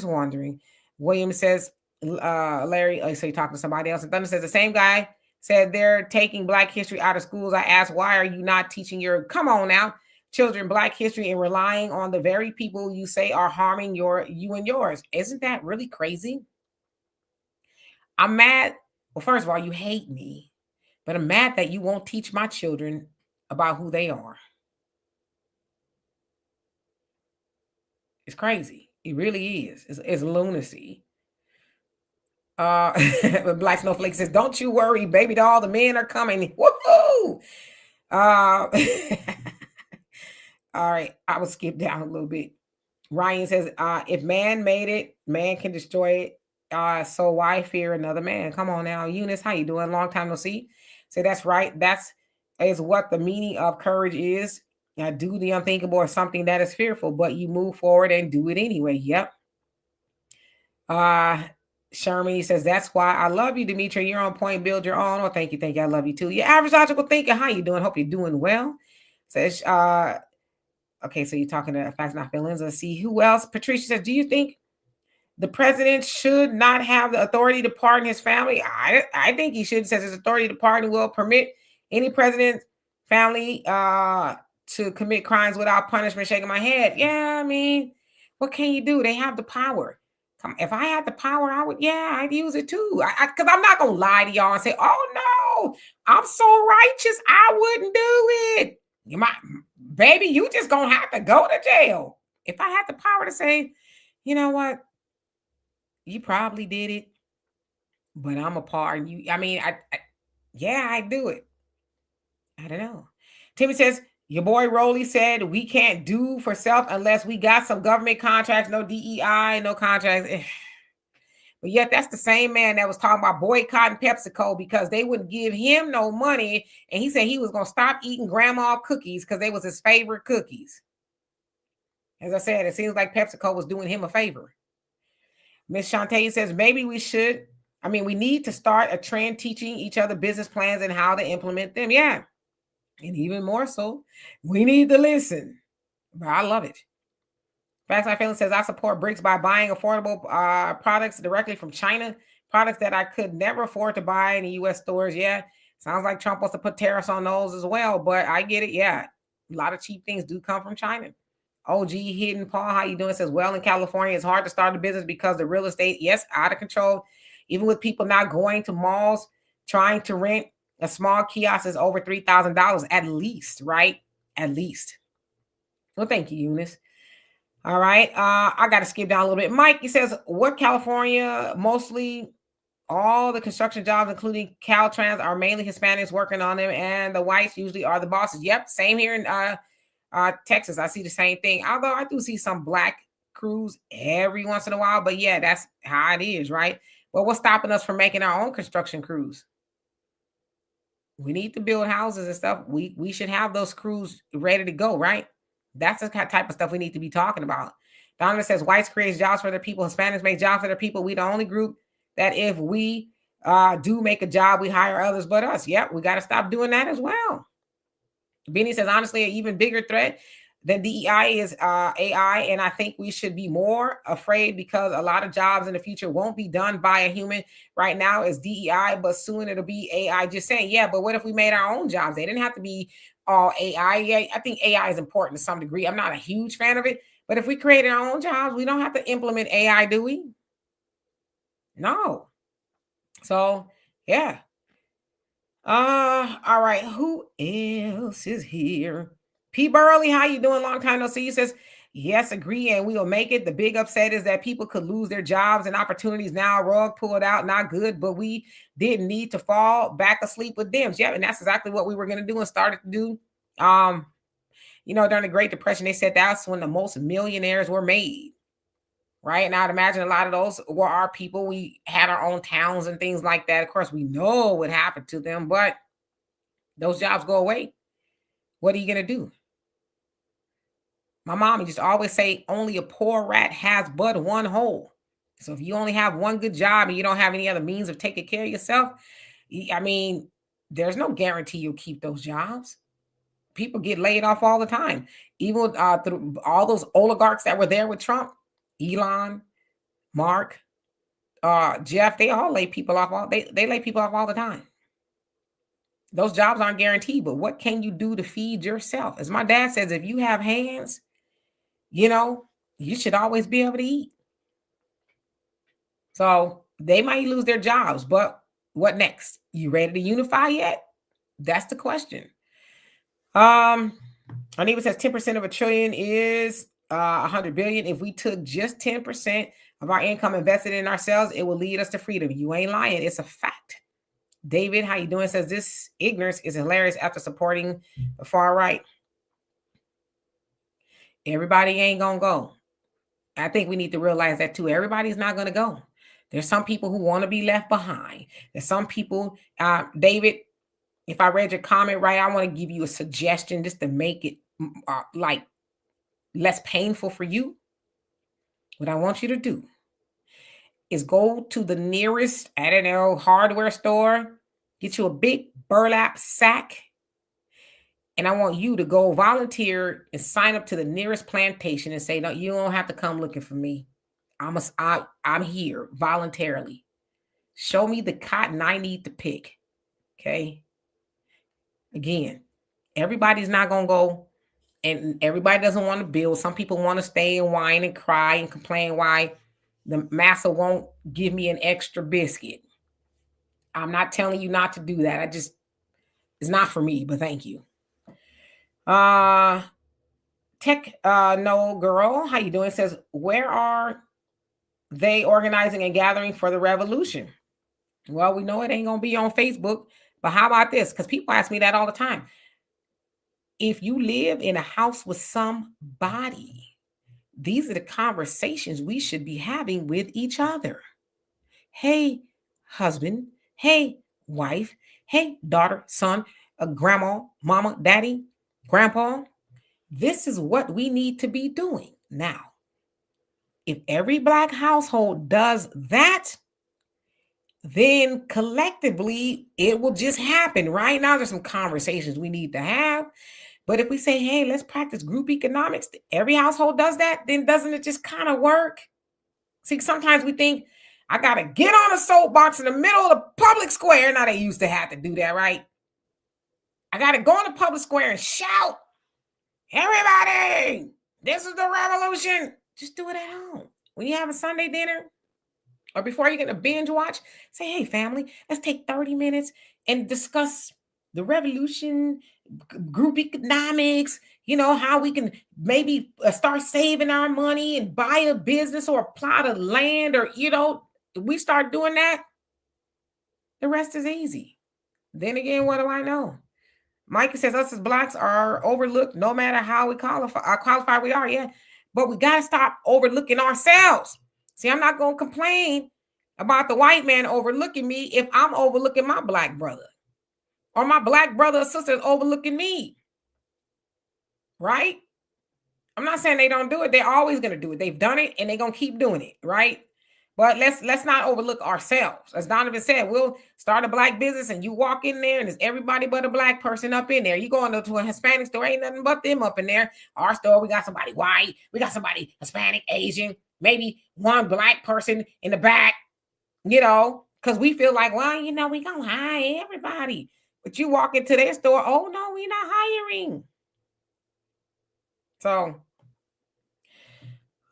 wondering. William says, Larry, so you talking to somebody else. And Thunder says, the same guy said they're taking Black history out of schools. I asked, why are you not teaching come on now, children Black history and relying on the very people you say are harming you and yours? Isn't that really crazy? I'm mad. Well, first of all, you hate me, but I'm mad that you won't teach my children about who they are. It's crazy. It really is. It's lunacy. But Black Snowflake says, don't you worry, baby doll, the men are coming. Woohoo! All right, I will skip down a little bit. Ryan says, if man made it, man can destroy it. So why fear another man? Come on now. Eunice, how you doing? Long time no see. Say that's right. That's is what the meaning of courage is. Do the unthinkable or something that is fearful, but you move forward and do it anyway. Yep. Sherman says, that's why I love you, Demetri. You're on point. Build your own. Oh, thank you. Thank you. I love you too. Your average logical thinker. How you doing? Hope you're doing well. Says, okay, so you're talking to Facts Not Feelings. Let's see who else. Patricia says, do you think the president should not have the authority to pardon his family? I think he should. Says his authority to pardon will permit any president's family to commit crimes without punishment. Shaking my head. Yeah, I mean, what can you do? They have the power. If I had the power, I'd use it too. Because I'm not gonna lie to y'all and say, oh no, I'm so righteous, I wouldn't do it. Baby, you just gonna have to go to jail. If I had the power to say, you know what, you probably did it, but I'm a pardon you. I mean, I'd do it. I don't know. Timmy says, your boy Rolly said we can't do for self unless we got some government contracts, no DEI, no contracts. But yet that's the same man that was talking about boycotting PepsiCo because they wouldn't give him no money. And he said he was going to stop eating grandma cookies because they was his favorite cookies. As I said, it seems like PepsiCo was doing him a favor. Miss Shantae says, maybe we need to start a trend teaching each other business plans and how to implement them. Yeah. And even more so, we need to listen. But I love it. Facts I Feeling says, I support BRICS by buying affordable products directly from China, products that I could never afford to buy in the U.S. stores. Yeah, sounds like Trump wants to put tariffs on those as well, but I get it. Yeah, a lot of cheap things do come from China. OG Hidden Paul, how you doing? Says, well, in California, it's hard to start a business because the real estate, yes, out of control. Even with people not going to malls, trying to rent a small kiosk is over $3,000 at least, right? At least. Well, thank you, Eunice. All right. I got to skip down a little bit. Mike, he says, what California, mostly all the construction jobs, including Caltrans, are mainly Hispanics working on them, and the whites usually are the bosses. Yep. Same here in Texas. I see the same thing. Although I do see some black crews every once in a while, but yeah, that's how it is, right? Well, what's stopping us from making our own construction crews? We need to build houses and stuff. We should have those crews ready to go, right? That's the type of stuff we need to be talking about. Donna says whites creates jobs for their people. Hispanics make jobs for their people. We the only group that if we do make a job, we hire others but us. Yep, we got to stop doing that as well. Benny says, honestly, an even bigger threat than DEI is AI. And I think we should be more afraid because a lot of jobs in the future won't be done by a human. Right now it's DEI, but soon it'll be AI. Just saying, yeah, but what if we made our own jobs? They didn't have to be all AI. Yeah, I think AI is important to some degree. I'm not a huge fan of it, but if we created our own jobs, we don't have to implement AI, do we? No. So, yeah. All right. Who else is here? P. Burley, how you doing? Long time no see. He says, yes, agree, and we will make it. The big upset is that people could lose their jobs and opportunities now. Rug pulled out, not good, but we didn't need to fall back asleep with them. Yeah, and that's exactly what we were going to do and started to do. During the Great Depression, they said that's when the most millionaires were made. Right. And I'd imagine a lot of those were our people. We had our own towns and things like that. Of course, we know what happened to them, but those jobs go away. What are you going to do? My mom used to always say, only a poor rat has but one hole. So if you only have one good job and you don't have any other means of taking care of yourself, I mean, there's no guarantee you'll keep those jobs. People get laid off all the time. Even through all those oligarchs that were there with Trump, Elon, Mark, Jeff, they all lay people off. They lay people off all the time. Those jobs aren't guaranteed, but what can you do to feed yourself? As my dad says, if you have hands, you should always be able to eat. So they might lose their jobs, but what next? You ready to unify yet? That's the question. Anita says 10% of a trillion is 100 billion. If we took just 10% of our income invested in ourselves, it will lead us to freedom. You ain't lying. It's a fact. David, how you doing? Says this ignorance is hilarious after supporting the far right. Everybody ain't gonna go. I think we need to realize that too. Everybody's not gonna go. There's some people who want to be left behind. There's some people, David, if I read your comment right, I want to give you a suggestion just to make it like less painful for you. What I want you to do is go to the nearest, I don't know, hardware store, get you a big burlap sack, and I want you to go volunteer and sign up to the nearest plantation and say, no, you don't have to come looking for me. I'm here voluntarily. Show me the cotton I need to pick. Okay. Again, everybody's not going to go, and everybody doesn't want to build. Some people want to stay and whine and cry and complain why the massa won't give me an extra biscuit. I'm not telling you not to do that. It's not for me, but thank you. Tech no girl, how you doing? Says, where are they organizing and gathering for the revolution? Well, we know it ain't gonna be on Facebook, but how about this? Because people ask me that all the time. If you live in a house with somebody, these are the conversations we should be having with each other. Hey, husband. Hey, wife. Hey, daughter, son, grandma, mama, daddy, grandpa. This is what we need to be doing now. If every Black household does that, then collectively it will just happen. Right now, there's some conversations we need to have. But if we say, hey, let's practice group economics, every household does that, then doesn't it just kind of work? See, sometimes we think, I got to get on a soapbox in the middle of the public square. Now, they used to have to do that, right? I got to go in the public square and shout, everybody, this is the revolution. Just do it at home. When you have a Sunday dinner or before you get a binge watch, say, hey, family, let's take 30 minutes and discuss the revolution, group economics, how we can maybe start saving our money and buy a business or a plot of land, or, we start doing that, the rest is easy. Then again, what do I know? Mike says us as Blacks are overlooked no matter how qualified we are. Yeah, but we got to stop overlooking ourselves. See, I'm not going to complain about the white man overlooking me if I'm overlooking my Black brother, or my Black brother or sister is overlooking me. Right? I'm not saying they don't do it. They're always going to do it. They've done it and they're going to keep doing it, right? But let's not overlook ourselves. As Donovan said, we'll start a black business and you walk in there and there's everybody but a black person up in there. You go into a Hispanic store, ain't nothing but them up in there. Our store, we got somebody white, we got somebody Hispanic, Asian, maybe one black person in the back, because we feel like, well, we gonna hire everybody. But you walk into their store, oh no, we're not hiring. So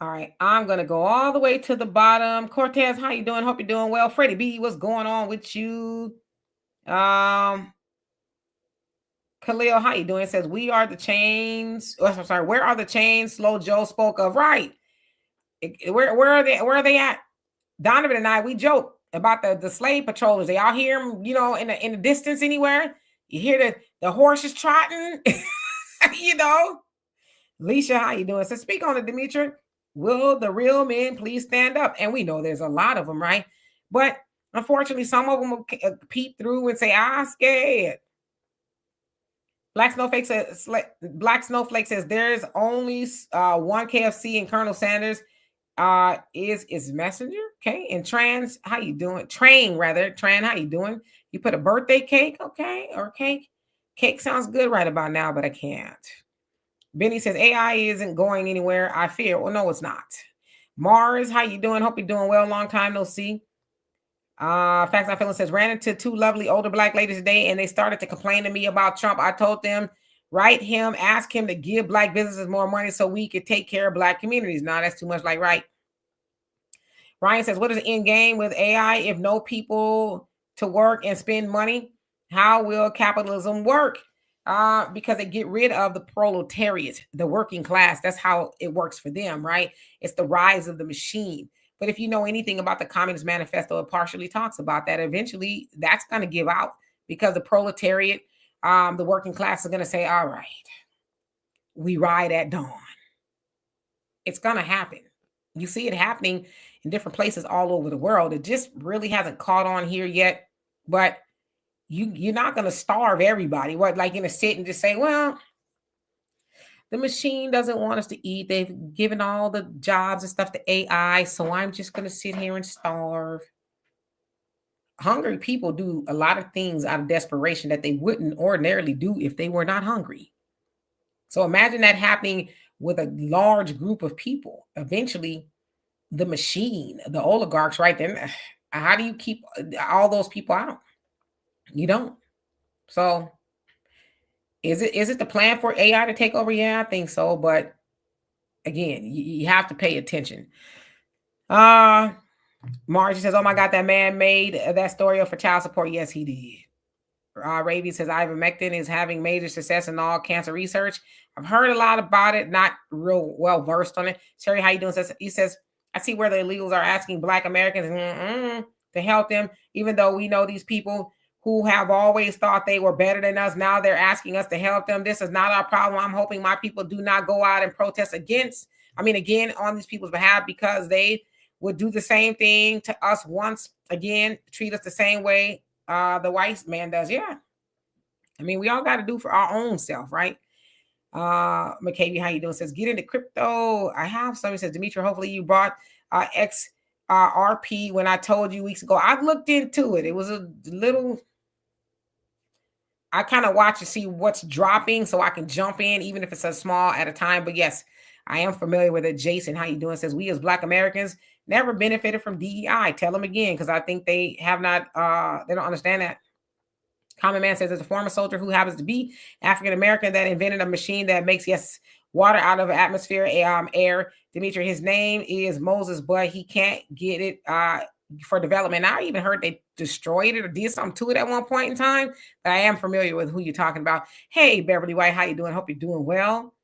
all right, I'm gonna go all the way to the bottom. Cortez, how you doing? Hope you're doing well. Freddie B, what's going on with you? Khalil, how you doing? It says we are the chains. Oh, I'm sorry, where are the chains? Slow Joe spoke of. Right. Where are they? Where are they at? Donovan and I, we joke about the slave patrollers. They out here, in the distance anywhere. You hear the horses trotting, Leisha, how you doing? So speak on it, Demetri. Will the real men please stand up? And we know there's a lot of them, right? But unfortunately, some of them will peep through and say, I'm scared. Black Snowflake says there's only one KFC and Colonel Sanders is messenger. Okay. And trans, how you doing? Tran, how you doing? You put a birthday cake, okay, or cake. Cake sounds good right about now, but I can't. Benny says AI isn't going anywhere. I fear. Well, no, it's not. Mars, how you doing? Hope you're doing well. Long time no see. Facts Not Feeling says ran into two lovely older black ladies today, and they started to complain to me about Trump. I told them, write him, ask him to give black businesses more money so we could take care of black communities. No, that's too much like right. Ryan says, what is the end game with AI if no people to work and spend money? How will capitalism work? Because they get rid of the proletariat, the working class. That's how it works for them, right? It's the rise of the machine. But if you know anything about the Communist Manifesto, it partially talks about that. Eventually, that's going to give out because the proletariat, the working class is going to say, all right, we ride at dawn. It's going to happen. You see it happening in different places all over the world. It just really hasn't caught on here yet. But you're not going to starve everybody. What, like, going to sit and just say, well, the machine doesn't want us to eat. They've given all the jobs and stuff to AI, so I'm just going to sit here and starve. Hungry people do a lot of things out of desperation that they wouldn't ordinarily do if they were not hungry. So imagine that happening with a large group of people. Eventually, the machine, the oligarchs, right then, how do you keep all those people out? You don't. So is it the plan for AI to take over? Yeah, I think so. But again, you have to pay attention. Margie says, oh my God, that man made that story for child support. Yes, he did. Ravi says, ivermectin is having major success in all cancer research. I've heard a lot about it, not real well versed on it. Sherry, how you doing? He says, I see where the illegals are asking Black Americans to help them, even though we know these people who have always thought they were better than us. Now they're asking us to help them. This is not our problem. I'm hoping my people do not go out and protest again, on these people's behalf, because they would do the same thing to us once again, treat us the same way the white man does. Yeah. I mean, we all got to do for our own self, right? McCavey, how you doing? Says, get into crypto. I have some. He says, Demetri, hopefully you bought XRP when I told you weeks ago. I've looked into it. It was a little, I kind of watch to see what's dropping so I can jump in, even if it's a small at a time. But yes, I am familiar with it. Jason, how you doing? Says, we as Black Americans never benefited from DEI. Tell them again, because I think they have not, they don't understand that. Common Man says, there's a former soldier who happens to be African-American that invented a machine that makes, water out of atmosphere, air. Demetri, his name is Moses, but he can't get it for development. I even heard they destroyed it or did something to it at one point in time, but I am familiar with who you're talking about. Hey, Beverly White, how you doing? Hope you're doing well.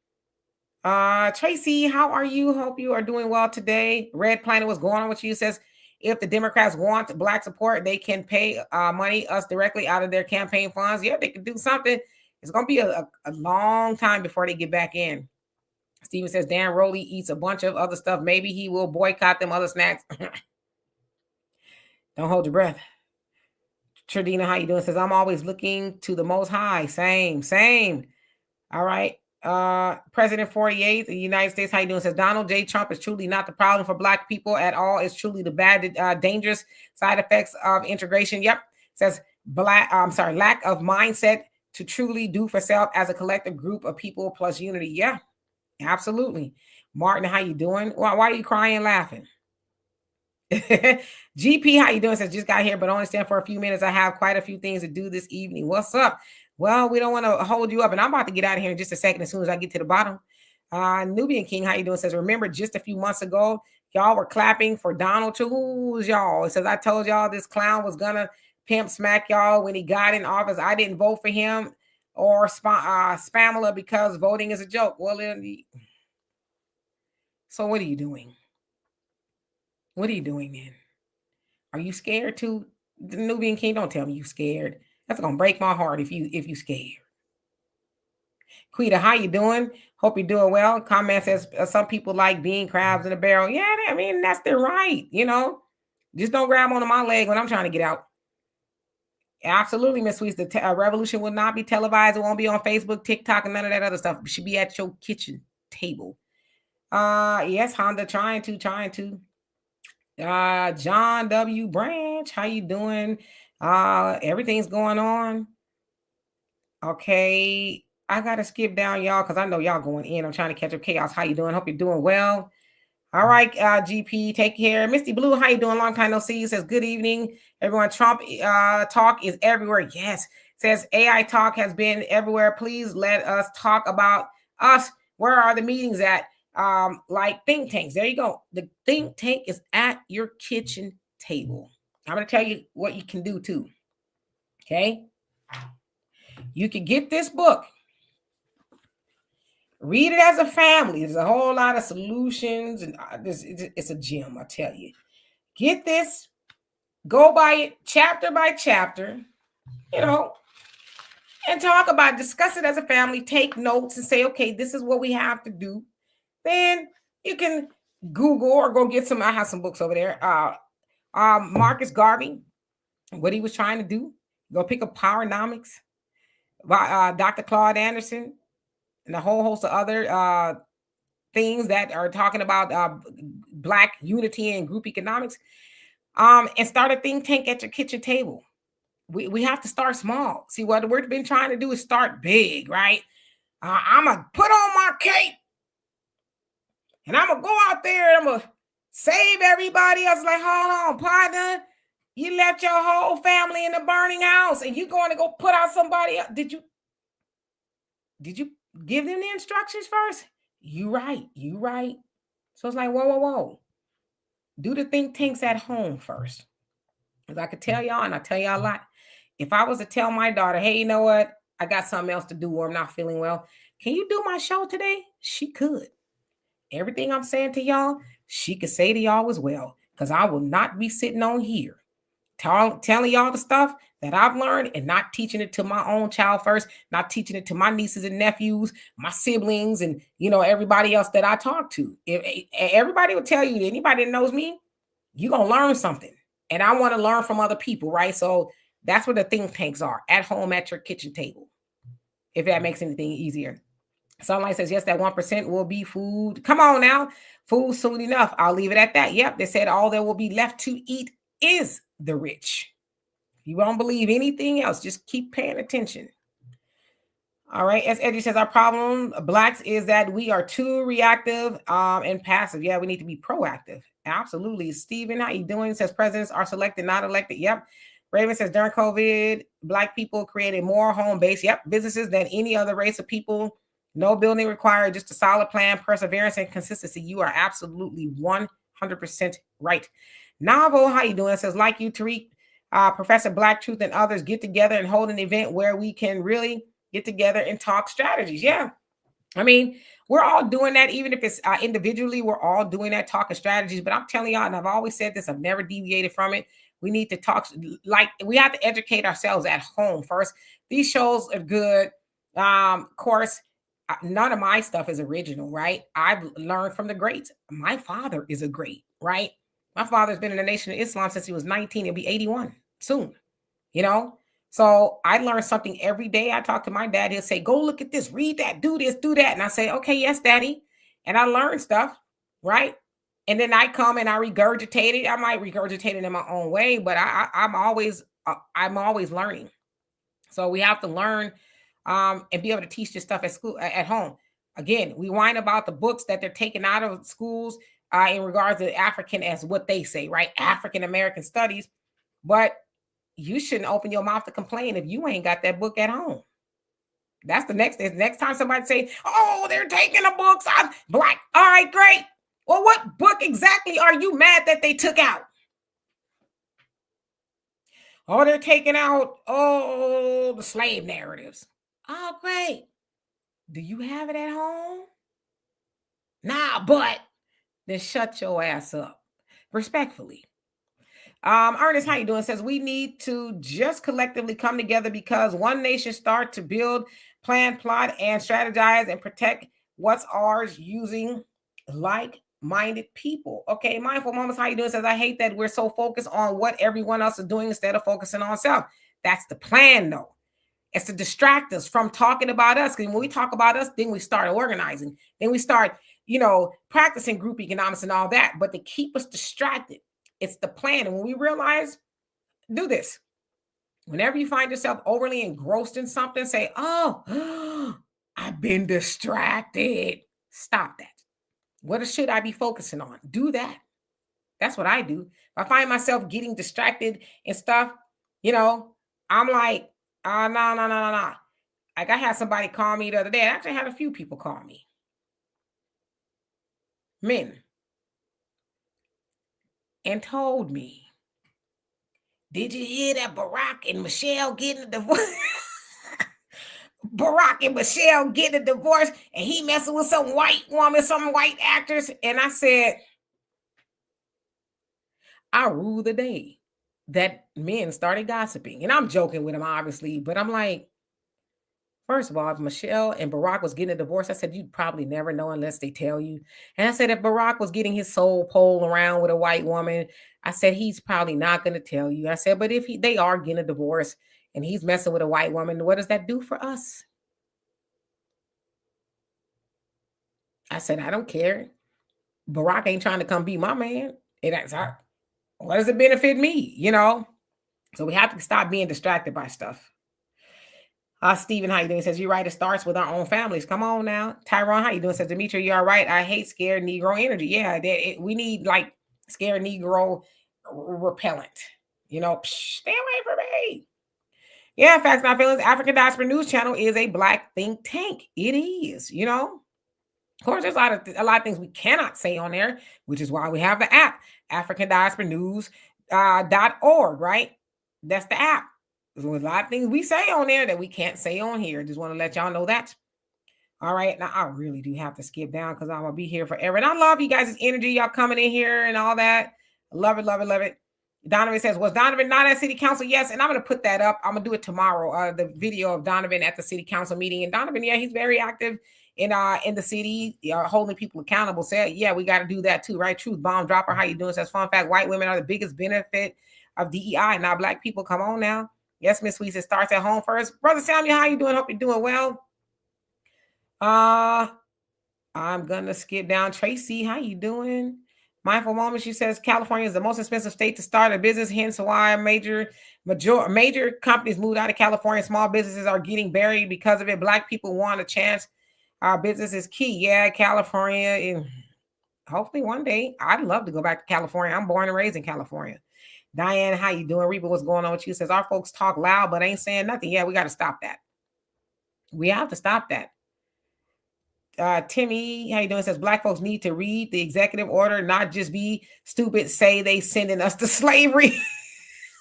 Tracy, how are you? Hope you are doing well today. Red Planet, what's going on with you? Says, if the Democrats want Black support, they can pay money us directly out of their campaign funds. Yeah, they can do something. It's going to be a long time before they get back in. Steven says, Dan Rowley eats a bunch of other stuff. Maybe he will boycott them other snacks. Don't hold your breath. Tradina, how you doing? Says, I'm always looking to the Most High. Same. All right. President 48th, the United States, how you doing? Says Donald J. Trump is truly not the problem for Black people at all. It's truly the bad, dangerous side effects of integration. Yep. Says lack of mindset to truly do for self as a collective group of people plus unity. Yeah, absolutely. Martin, how you doing? Why are you crying and laughing? GP, how you doing? Says just got here, but only stand for a few minutes. I have quite a few things to do this evening. What's up? Well, we don't want to hold you up, and I'm about to get out of here in just a second as soon as I get to the bottom. Nubian King, how you doing? Says remember just a few months ago, y'all were clapping for Donald to who's y'all? It says I told y'all this clown was gonna pimp smack y'all when he got in office. I didn't vote for him or Spamela because voting is a joke. Well, so what are you doing? What are you doing then? Are you scared too? The Nubian King, don't tell me you scared. That's gonna break my heart if you scared. Quita, how you doing? Hope you're doing well. Comment says some people like being crabs in a barrel. Yeah, I mean that's their right. Just don't grab onto my leg when I'm trying to get out. Absolutely, Miss Sweets. The revolution will not be televised. It won't be on Facebook, TikTok, and none of that other stuff. It should be at your kitchen table. Yes, Honda, trying to. John W. Branch, how you doing? Everything's going on. Okay, I gotta skip down, y'all, because I know y'all going in. I'm trying to catch up chaos. How you doing? Hope you're doing well. All right, GP, take care. Misty Blue, how you doing? Long time no see. Says good evening, everyone. Trump talk is everywhere. Yes, says AI talk has been everywhere. Please let us talk about us. Where are the meetings at? Like think tanks. There you go. The think tank is at your kitchen table. I'm gonna tell you what you can do too. Okay, you can get this book. Read it as a family. There's a whole lot of solutions, and it's a gem, I tell you. Get this, go by it chapter by chapter, and talk about it, discuss it as a family, take notes and say, okay, this is what we have to do. Then you can Google or go get some. I have some books over there. Marcus Garvey, what he was trying to do. Go pick up Powernomics by Dr. Claude Anderson and a whole host of other things that are talking about Black unity and group economics. And start a think tank at your kitchen table. We have to start small. See, what we've been trying to do is start big, right? I'm going to put on my cape and I'm going to go out there and I'm going to save everybody else. Like, hold on, partner. You left your whole family in the burning house and you going to go put out somebody else. Did you give them the instructions first? You right. So it's like, whoa. Do the think tanks at home first. Because I could tell y'all, and I tell y'all a lot. If I was to tell my daughter, hey, you know what? I got something else to do or I'm not feeling well. Can you do my show today? She could. Everything I'm saying to y'all, she could say to y'all as well. Because I will not be sitting on here telling y'all the stuff that I've learned and not teaching it to my own child first, not teaching it to my nieces and nephews, my siblings, and everybody else that I talk to. If everybody will tell you, anybody that knows me, you're gonna learn something. And I want to learn from other people, right? So that's what the think tanks are, at home at your kitchen table, if that makes anything easier. Sunlight says, yes, that 1% will be food. Come on now. Food soon enough. I'll leave it at that. Yep, they said all there will be left to eat is the rich. If you won't believe anything else, just keep paying attention. All right. As Eddie says, our problem, Blacks, is that we are too reactive and passive. Yeah, we need to be proactive. Absolutely. Stephen, how you doing? Says presidents are selected, not elected. Yep. Raven says during COVID, Black people created more home-based, businesses than any other race of people. No building required, just a solid plan, perseverance, and consistency. You are absolutely 100% right. Novel, how you doing? It says, like you, Tariq, Professor Black Truth and others get together and hold an event where we can really get together and talk strategies. Yeah. I mean, we're all doing that, even if it's individually, we're all doing that, talking strategies. But I'm telling y'all, and I've always said this, I've never deviated from it. We need to talk, like we have to educate ourselves at home first. These shows are good. Of course, none of my stuff is original, right? I've learned from the greats. My father is a great, right? My father's been in the Nation of Islam since he was 19. He'll be 81 soon, So I learn something every day. I talk to my dad. He'll say, "Go look at this, read that, do this, do that." And I say, "Okay, yes, daddy." And I learn stuff, right? And then I come and I regurgitate it. I might regurgitate it in my own way, but I'm always learning. So we have to learn and be able to teach this stuff at school, at home. Again, we whine about the books that they're taking out of schools in regards to African, as what they say, right? African American studies. But you shouldn't open your mouth to complain if you ain't got that book at home. That's the next time somebody say, "Oh, they're taking the books out." Black. All right, great. Well, what book exactly are you mad that they took out? Oh, they're taking out, the slave narratives. Oh, great. Do you have it at home? Nah, but then shut your ass up. Respectfully. Ernest, how you doing? Says we need to just collectively come together because one nation start to build, plan, plot, and strategize and protect what's ours using like-minded people. Okay, mindful moments. How you doing? Says I hate that we're so focused on what everyone else is doing instead of focusing on self. That's the plan, though. It's to distract us from talking about us. Because when we talk about us, then we start organizing. Then we start, practicing group economics and all that. But to keep us distracted, it's the plan. And when we realize, do this. Whenever you find yourself overly engrossed in something, say, "Oh, I've been distracted." Stop that. What should I be focusing on? Do that. That's what I do. If I find myself getting distracted and stuff, I'm like, no, no, no, no, no. Like I had somebody call me the other day. I actually had a few people call me. Men. And told me, "Did you hear that Barack and Michelle getting a divorce?" Barack and Michelle getting a divorce, and he messing with some white woman, some white actors. And I said, I rule the day that men started gossiping. And I'm joking with him, obviously, but I'm like, first of all, if Michelle and Barack was getting a divorce, I said, you'd probably never know unless they tell you. And I said, if Barack was getting his soul pole around with a white woman, I said, he's probably not going to tell you. I said, but if they are getting a divorce and he's messing with a white woman, what does that do for us? I said, I don't care. Barack ain't trying to come be my man. And that's how, what does it benefit me? So we have to stop being distracted by stuff. Stephen, how you doing? Says, you're right. It starts with our own families. Come on now. Tyrone, how you doing? Says, Demetri, you all right? I hate scared Negro energy. Yeah, we need like scared Negro repellent. Stay away from me. Yeah, Facts Not Feelings. African Diaspora News Channel is a black think tank. It is, Of course, there's a lot of things we cannot say on there, which is why we have the app, African Diaspora News .org, right? That's the app. There's a lot of things we say on there that we can't say on here. Just want to let y'all know that. All right. Now, I really do have to skip down because I'm going to be here forever. And I love you guys' energy. Y'all coming in here and all that. Love it, love it, love it. Donovan says, was Donovan not at city council? Yes. And I'm going to put that up. I'm going to do it tomorrow. The video of Donovan at the city council meeting. And Donovan, yeah, he's very active in the city, holding people accountable. So yeah, we got to do that too, right? Truth bomb dropper. How you doing? Says, fun fact, white women are the biggest benefit of DEI. Now, black people, come on now. Yes, Miss Sweet, it starts at home first. Brother Samuel, how you doing? Hope you're doing well. I'm gonna skip down. Tracy, how you doing? Mindful Moment, she says California is the most expensive state to start a business, hence why major companies moved out of California. Small businesses are getting buried because of it. Black people want a chance. Our business is key. Yeah, California, and hopefully one day I'd love to go back to California. I'm born and raised in California. Diane, how you doing? Reba, what's going on with you? Says our folks talk loud but ain't saying nothing. Yeah, we got to stop that. We have to stop that. Timmy, how you doing? Says black folks need to read the executive order, not just be stupid, say they sending us to slavery.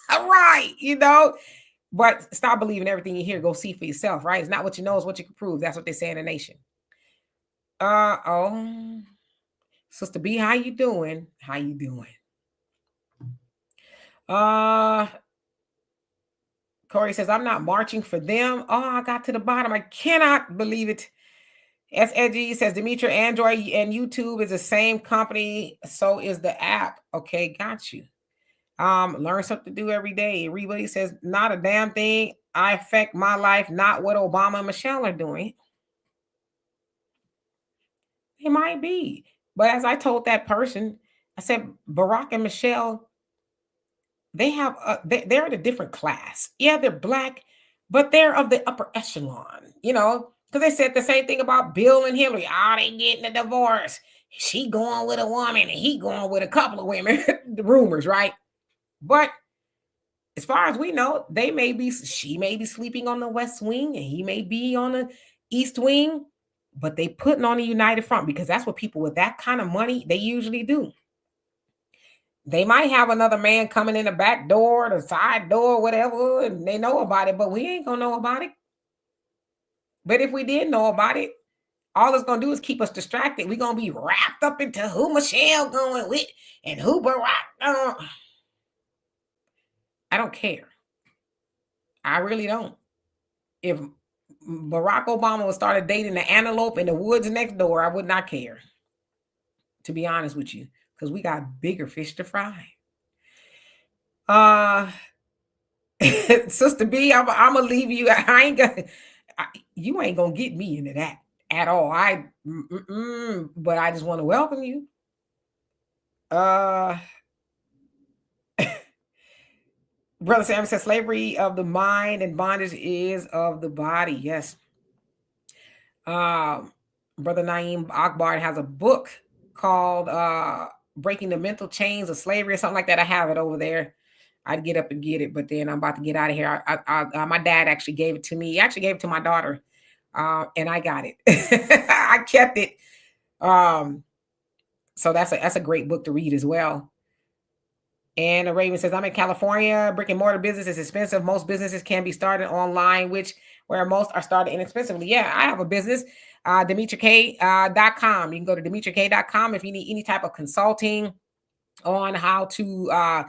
All right, but stop believing everything you hear. Go see for yourself, right? It's not what you know, it's what you can prove. That's what they say in the nation. Sister B, how you doing? How you doing? Corey says, I'm not marching for them. Oh, I got to the bottom. I cannot believe it. SLG says, Demetri, Android and YouTube is the same company. So is the app. Okay, got you. Learn something to do every day. Everybody says, not a damn thing. I affect my life, not what Obama and Michelle are doing. It might be. But as I told that person, I said, Barack and Michelle, they're in a different class. Yeah, they're black, but they're of the upper echelon, because they said the same thing about Bill and Hillary. Oh, they getting a divorce. She going with a woman and he going with a couple of women. The rumors, right? But as far as we know, she may be sleeping on the West Wing and he may be on the East Wing, but they putting on a united front because that's what people with that kind of money, they usually do. They might have another man coming in the back door, the side door, whatever, and they know about it, but we ain't gonna know about it. But if we did know about it, all it's gonna do is keep us distracted. We're gonna be wrapped up into who Michelle going with and who Barack. I don't care. I really don't. If Barack Obama started dating the antelope in the woods next door, I would not care. To be honest with you, because we got bigger fish to fry. Sister B, I'm gonna leave you. You ain't gonna get me into that at all. But I just want to welcome you. Uh, Brother Sam says slavery of the mind and bondage is of the body. Yes. Um, Brother Naeem Akbar has a book called Breaking the Mental Chains of Slavery or something like that. I have it over there. I'd get up and get it, but then I'm about to get out of here. My dad actually gave it to me. He actually gave it to my daughter, and I got it. I kept it. So that's a great book to read as well. And the Raven says, I'm in California. Brick and mortar business is expensive. Most businesses can be started online, where most are started inexpensively. Yeah, I have a business, DemetriaK.com. You can go to DemetriaK.com if you need any type of consulting on how to,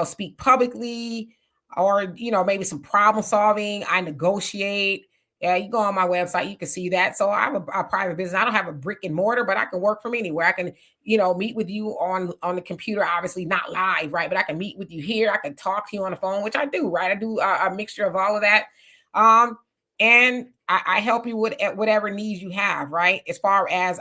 speak publicly or, maybe some problem solving. I negotiate. Yeah, you go on my website, you can see that. So I have a private business. I don't have a brick and mortar, but I can work from anywhere. I can, meet with you on the computer, obviously not live, right? But I can meet with you here. I can talk to you on the phone, which I do, right? I do a mixture of all of that. And I help you with whatever needs you have, right? As far as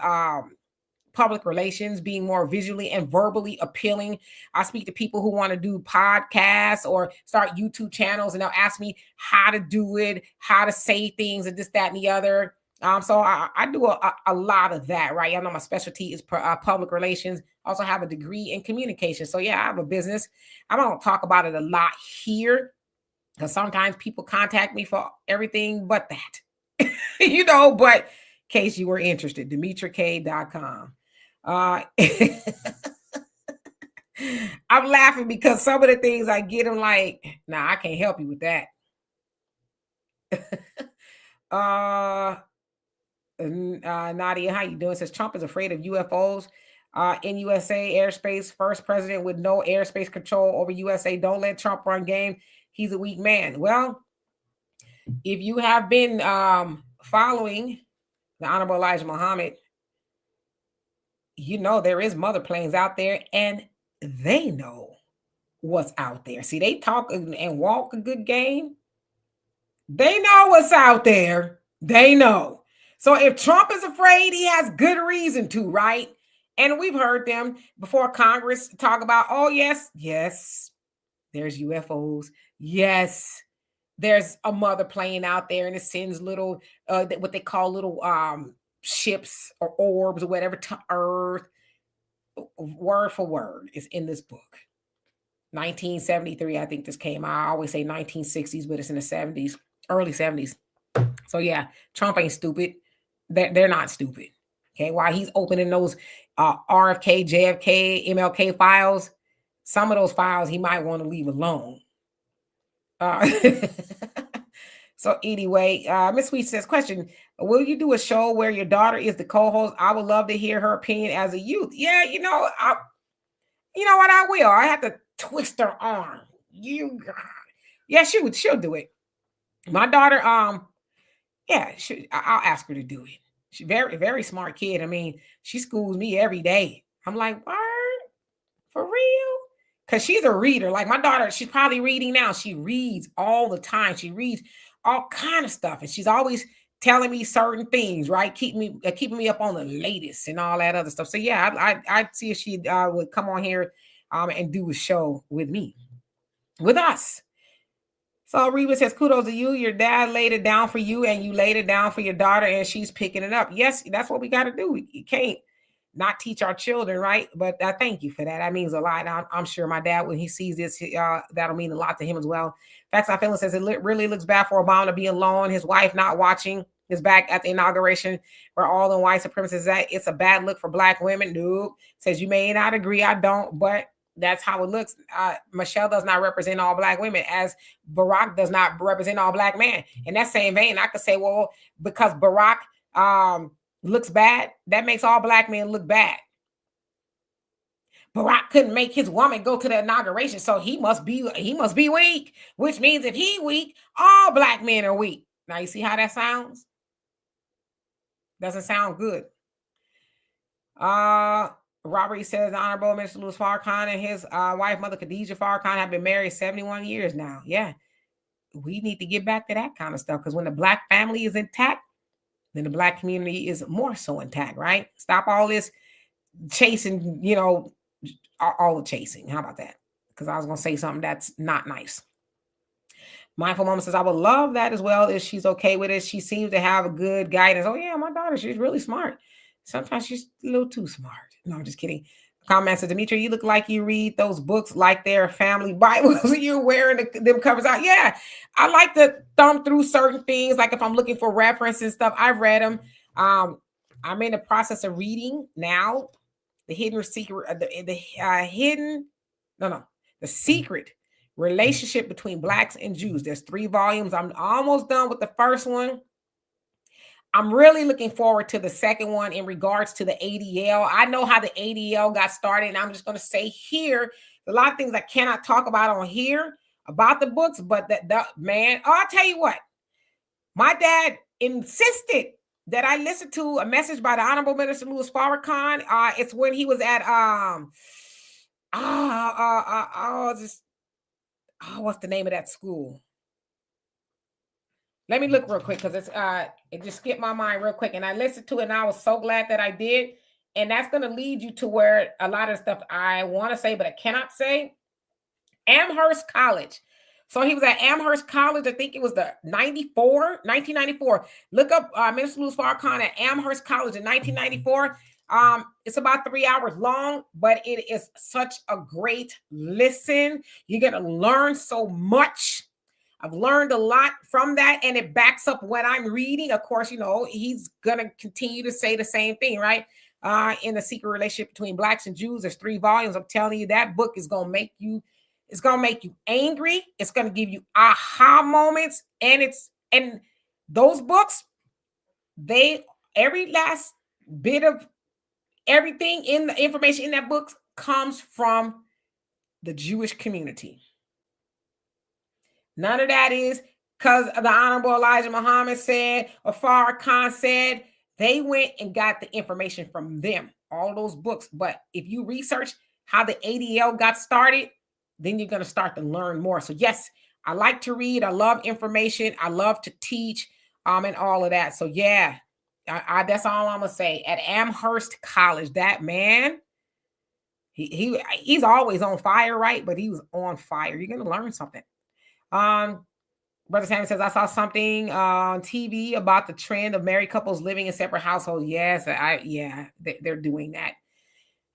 public relations, being more visually and verbally appealing. I speak to people who want to do podcasts or start YouTube channels, and they'll ask me how to do it, how to say things, and this, that, and the other. So I do a lot of that, right? I know my specialty is public relations. I also have a degree in communication. So yeah, I have a business. I don't talk about it a lot here because sometimes people contact me for everything but that, but in case you were interested, DemetriaK.com. I'm laughing because some of the things I get, I'm like, nah, I can't help you with that. Nadia, how you doing? Says Trump is afraid of UFOs in USA airspace. First president with no airspace control over USA. Don't let Trump run game. He's a weak man. Well, if you have been following the Honorable Elijah Muhammad, there is mother planes out there and they know what's out there. See, they talk and walk a good game. They know what's out there. They know. So if Trump is afraid, he has good reason to, right? And we've heard them before Congress talk about, oh, yes, there's UFOs. Yes, there's a mother plane out there and it sends little, what they call little ships or orbs or whatever to Earth. Word for word is in this book. 1973, I think this came out. I always say 1960s, but it's in the 70s, early 70s. So yeah, Trump ain't stupid. They're not stupid. Okay, while he's opening those RFK, JFK, MLK files, some of those files he might want to leave alone. So anyway, Miss Sweet says, question, will you do a show where your daughter is the co-host? I would love to hear her opinion as a youth. Yeah, you know what, I will. I have to twist her arm. Yeah, she'll do it. My daughter, yeah, I'll ask her to do it. She's very, very smart kid. I mean, she schools me every day. I'm like, word? For real? because she's a reader. Like my daughter, she's probably reading now. She reads all the time. She reads all kind of stuff, and she's always telling me certain things, right? Keeping me up on the latest and all that other stuff. So yeah, I'd see if she would come on here and do a show with me, with us. So Reba says, kudos to you. Your dad laid it down for you, and you laid it down for your daughter, and she's picking it up. Yes, that's what we got to do. You can't not teach our children, right? But I thank you for that. That means a lot. I'm sure my dad, when he sees this, that'll mean a lot to him as well. Facts I feel says it really looks bad for Obama to be alone, his wife not watching his back at the inauguration where all the white supremacists that it's a bad look for black women. Nope. Says you may not agree. I don't, but that's how it looks. Michelle does not represent all black women, as Barack does not represent all black men. In that same vein, I could say, well, because Barack looks bad, that makes all black men look bad. Barack couldn't make his woman go to the inauguration, so he must be weak, which means if he weak, all black men are weak. Now you see how that sounds? Doesn't sound good. Robert says the Honorable Minister Louis Farrakhan and his wife, Mother Khadijah Farrakhan, have been married 71 years now. Yeah, we need to get back to that kind of stuff, because when the black family is intact, then the black community is more so intact, right? Stop all this chasing, all the chasing. How about that? Because I was going to say something that's not nice. Mindful Mama says, I would love that as well if she's okay with it. She seems to have a good guidance. Oh, yeah, my daughter, she's really smart. Sometimes she's a little too smart. No, I'm just kidding. Comment says, Demetria, you look like you read those books like they're family Bibles. You're wearing them covers out. Yeah, I like to thumb through certain things. Like if I'm looking for reference and stuff, I've read them. I'm in the process of reading now the hidden secret, the secret relationship between blacks and Jews. There's 3 volumes. I'm almost done with the first one. I'm really looking forward to the second one in regards to the ADL. I know how the ADL got started, and I'm just going to say here a lot of things I cannot talk about on here about the books, but man, I'll tell you what, my dad insisted that I listen to a message by the Honorable Minister Louis Farrakhan. It's when he was at what's the name of that school? Let me look real quick, because it just skipped my mind real quick, and I listened to it, and I was so glad that I did. And that's going to lead you to where a lot of stuff I want to say, but I cannot say. Amherst College. So he was at Amherst College. I think it was the 1994. Look up Minister Louis Farrakhan at Amherst College in 1994. It's about 3 hours long, but it is such a great listen. You're going to learn so much. I've learned a lot from that, and it backs up what I'm reading. Of course, he's going to continue to say the same thing, right? In the secret relationship between blacks and Jews, there's 3 volumes. I'm telling you, that book is going to make you, it's going to make you angry. It's going to give you aha moments. And those books, every last bit of everything in the information in that book comes from the Jewish community. None of that is because the Honorable Elijah Muhammad said or Farrakhan said. They went and got the information from them, all those books. But if you research how the ADL got started, then you're going to start to learn more. So yes, I like to read. I love information. I love to teach and all of that. So yeah, that's all I'm going to say. At Amherst College, that man, he's always on fire, right? But he was on fire. You're going to learn something. Brother Sammy says, I saw something on TV about the trend of married couples living in separate households. Yes, they're doing that.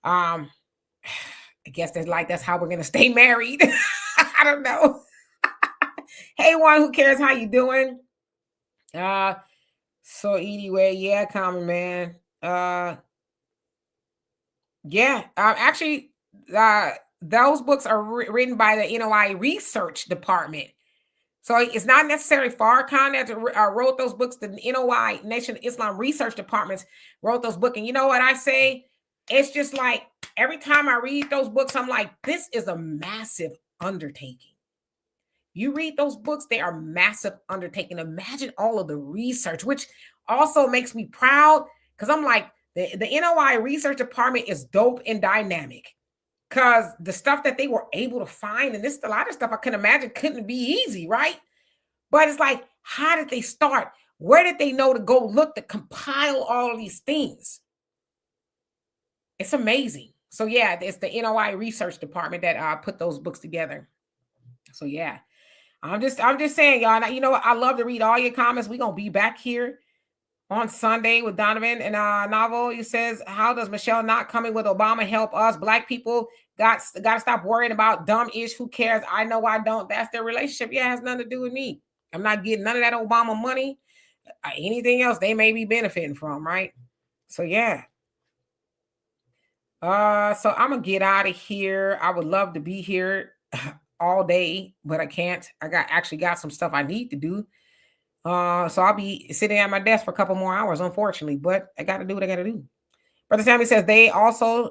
I guess that's how we're gonna stay married. I don't know. Hey, one who cares how you doing? So anyway, yeah, Common Man. Actually, those books are written by the NOI research department. So it's not necessarily Farrakhan that wrote those books. The NOI, Nation Islam Research Departments, wrote those books. And you know what I say? It's just like every time I read those books, I'm like, this is a massive undertaking. You read those books, they are massive undertaking. Imagine all of the research, which also makes me proud, because I'm like, the NOI Research Department is dope and dynamic. because the stuff that they were able to find, and this a lot of stuff I can imagine couldn't be easy, right? But it's like, how did they start? Where did they know to go look to compile all of these things? It's amazing. So yeah, it's the NOI research department that put those books together. So yeah, I'm just saying, y'all. You know, I love to read all your comments. We're gonna be back here on Sunday with Donovan and novel. He says, "How does Michelle not coming with Obama help us? Black people got to stop worrying about dumb ish. Who cares? I know I don't. That's their relationship. Yeah, it has nothing to do with me. I'm not getting none of that Obama money. Anything else they may be benefiting from, right? So yeah." So I'm gonna get out of here. I would love to be here all day, but I can't. I got some stuff I need to do. So I'll be sitting at my desk for a couple more hours, unfortunately, but I got to do what I got to do. Brother Sammy says they also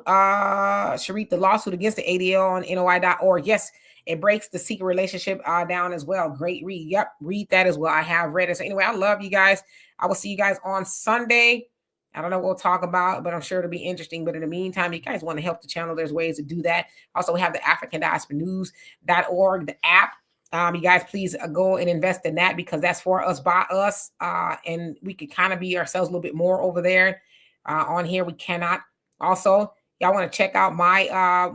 should read the lawsuit against the ADL on NOI.org. Yes, it breaks the secret relationship down as well. Great read. Yep, read that as well. I have read it. So anyway, I love you guys. I will see you guys on Sunday. I don't know what we'll talk about, but I'm sure it'll be interesting. But in the meantime, you guys want to help the channel, there's ways to do that. Also, we have the African Diaspora News.org, the app. You guys, please go and invest in that because that's for us, by us. And we could kind of be ourselves a little bit more over there. On here, we cannot. Also, y'all want to check out my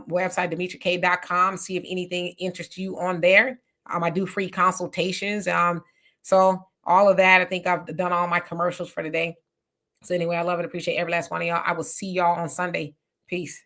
website, DimitraK.com, see if anything interests you on there. I do free consultations. So all of that, I think I've done all my commercials for today. So anyway, I love and appreciate every last one of y'all. I will see y'all on Sunday. Peace.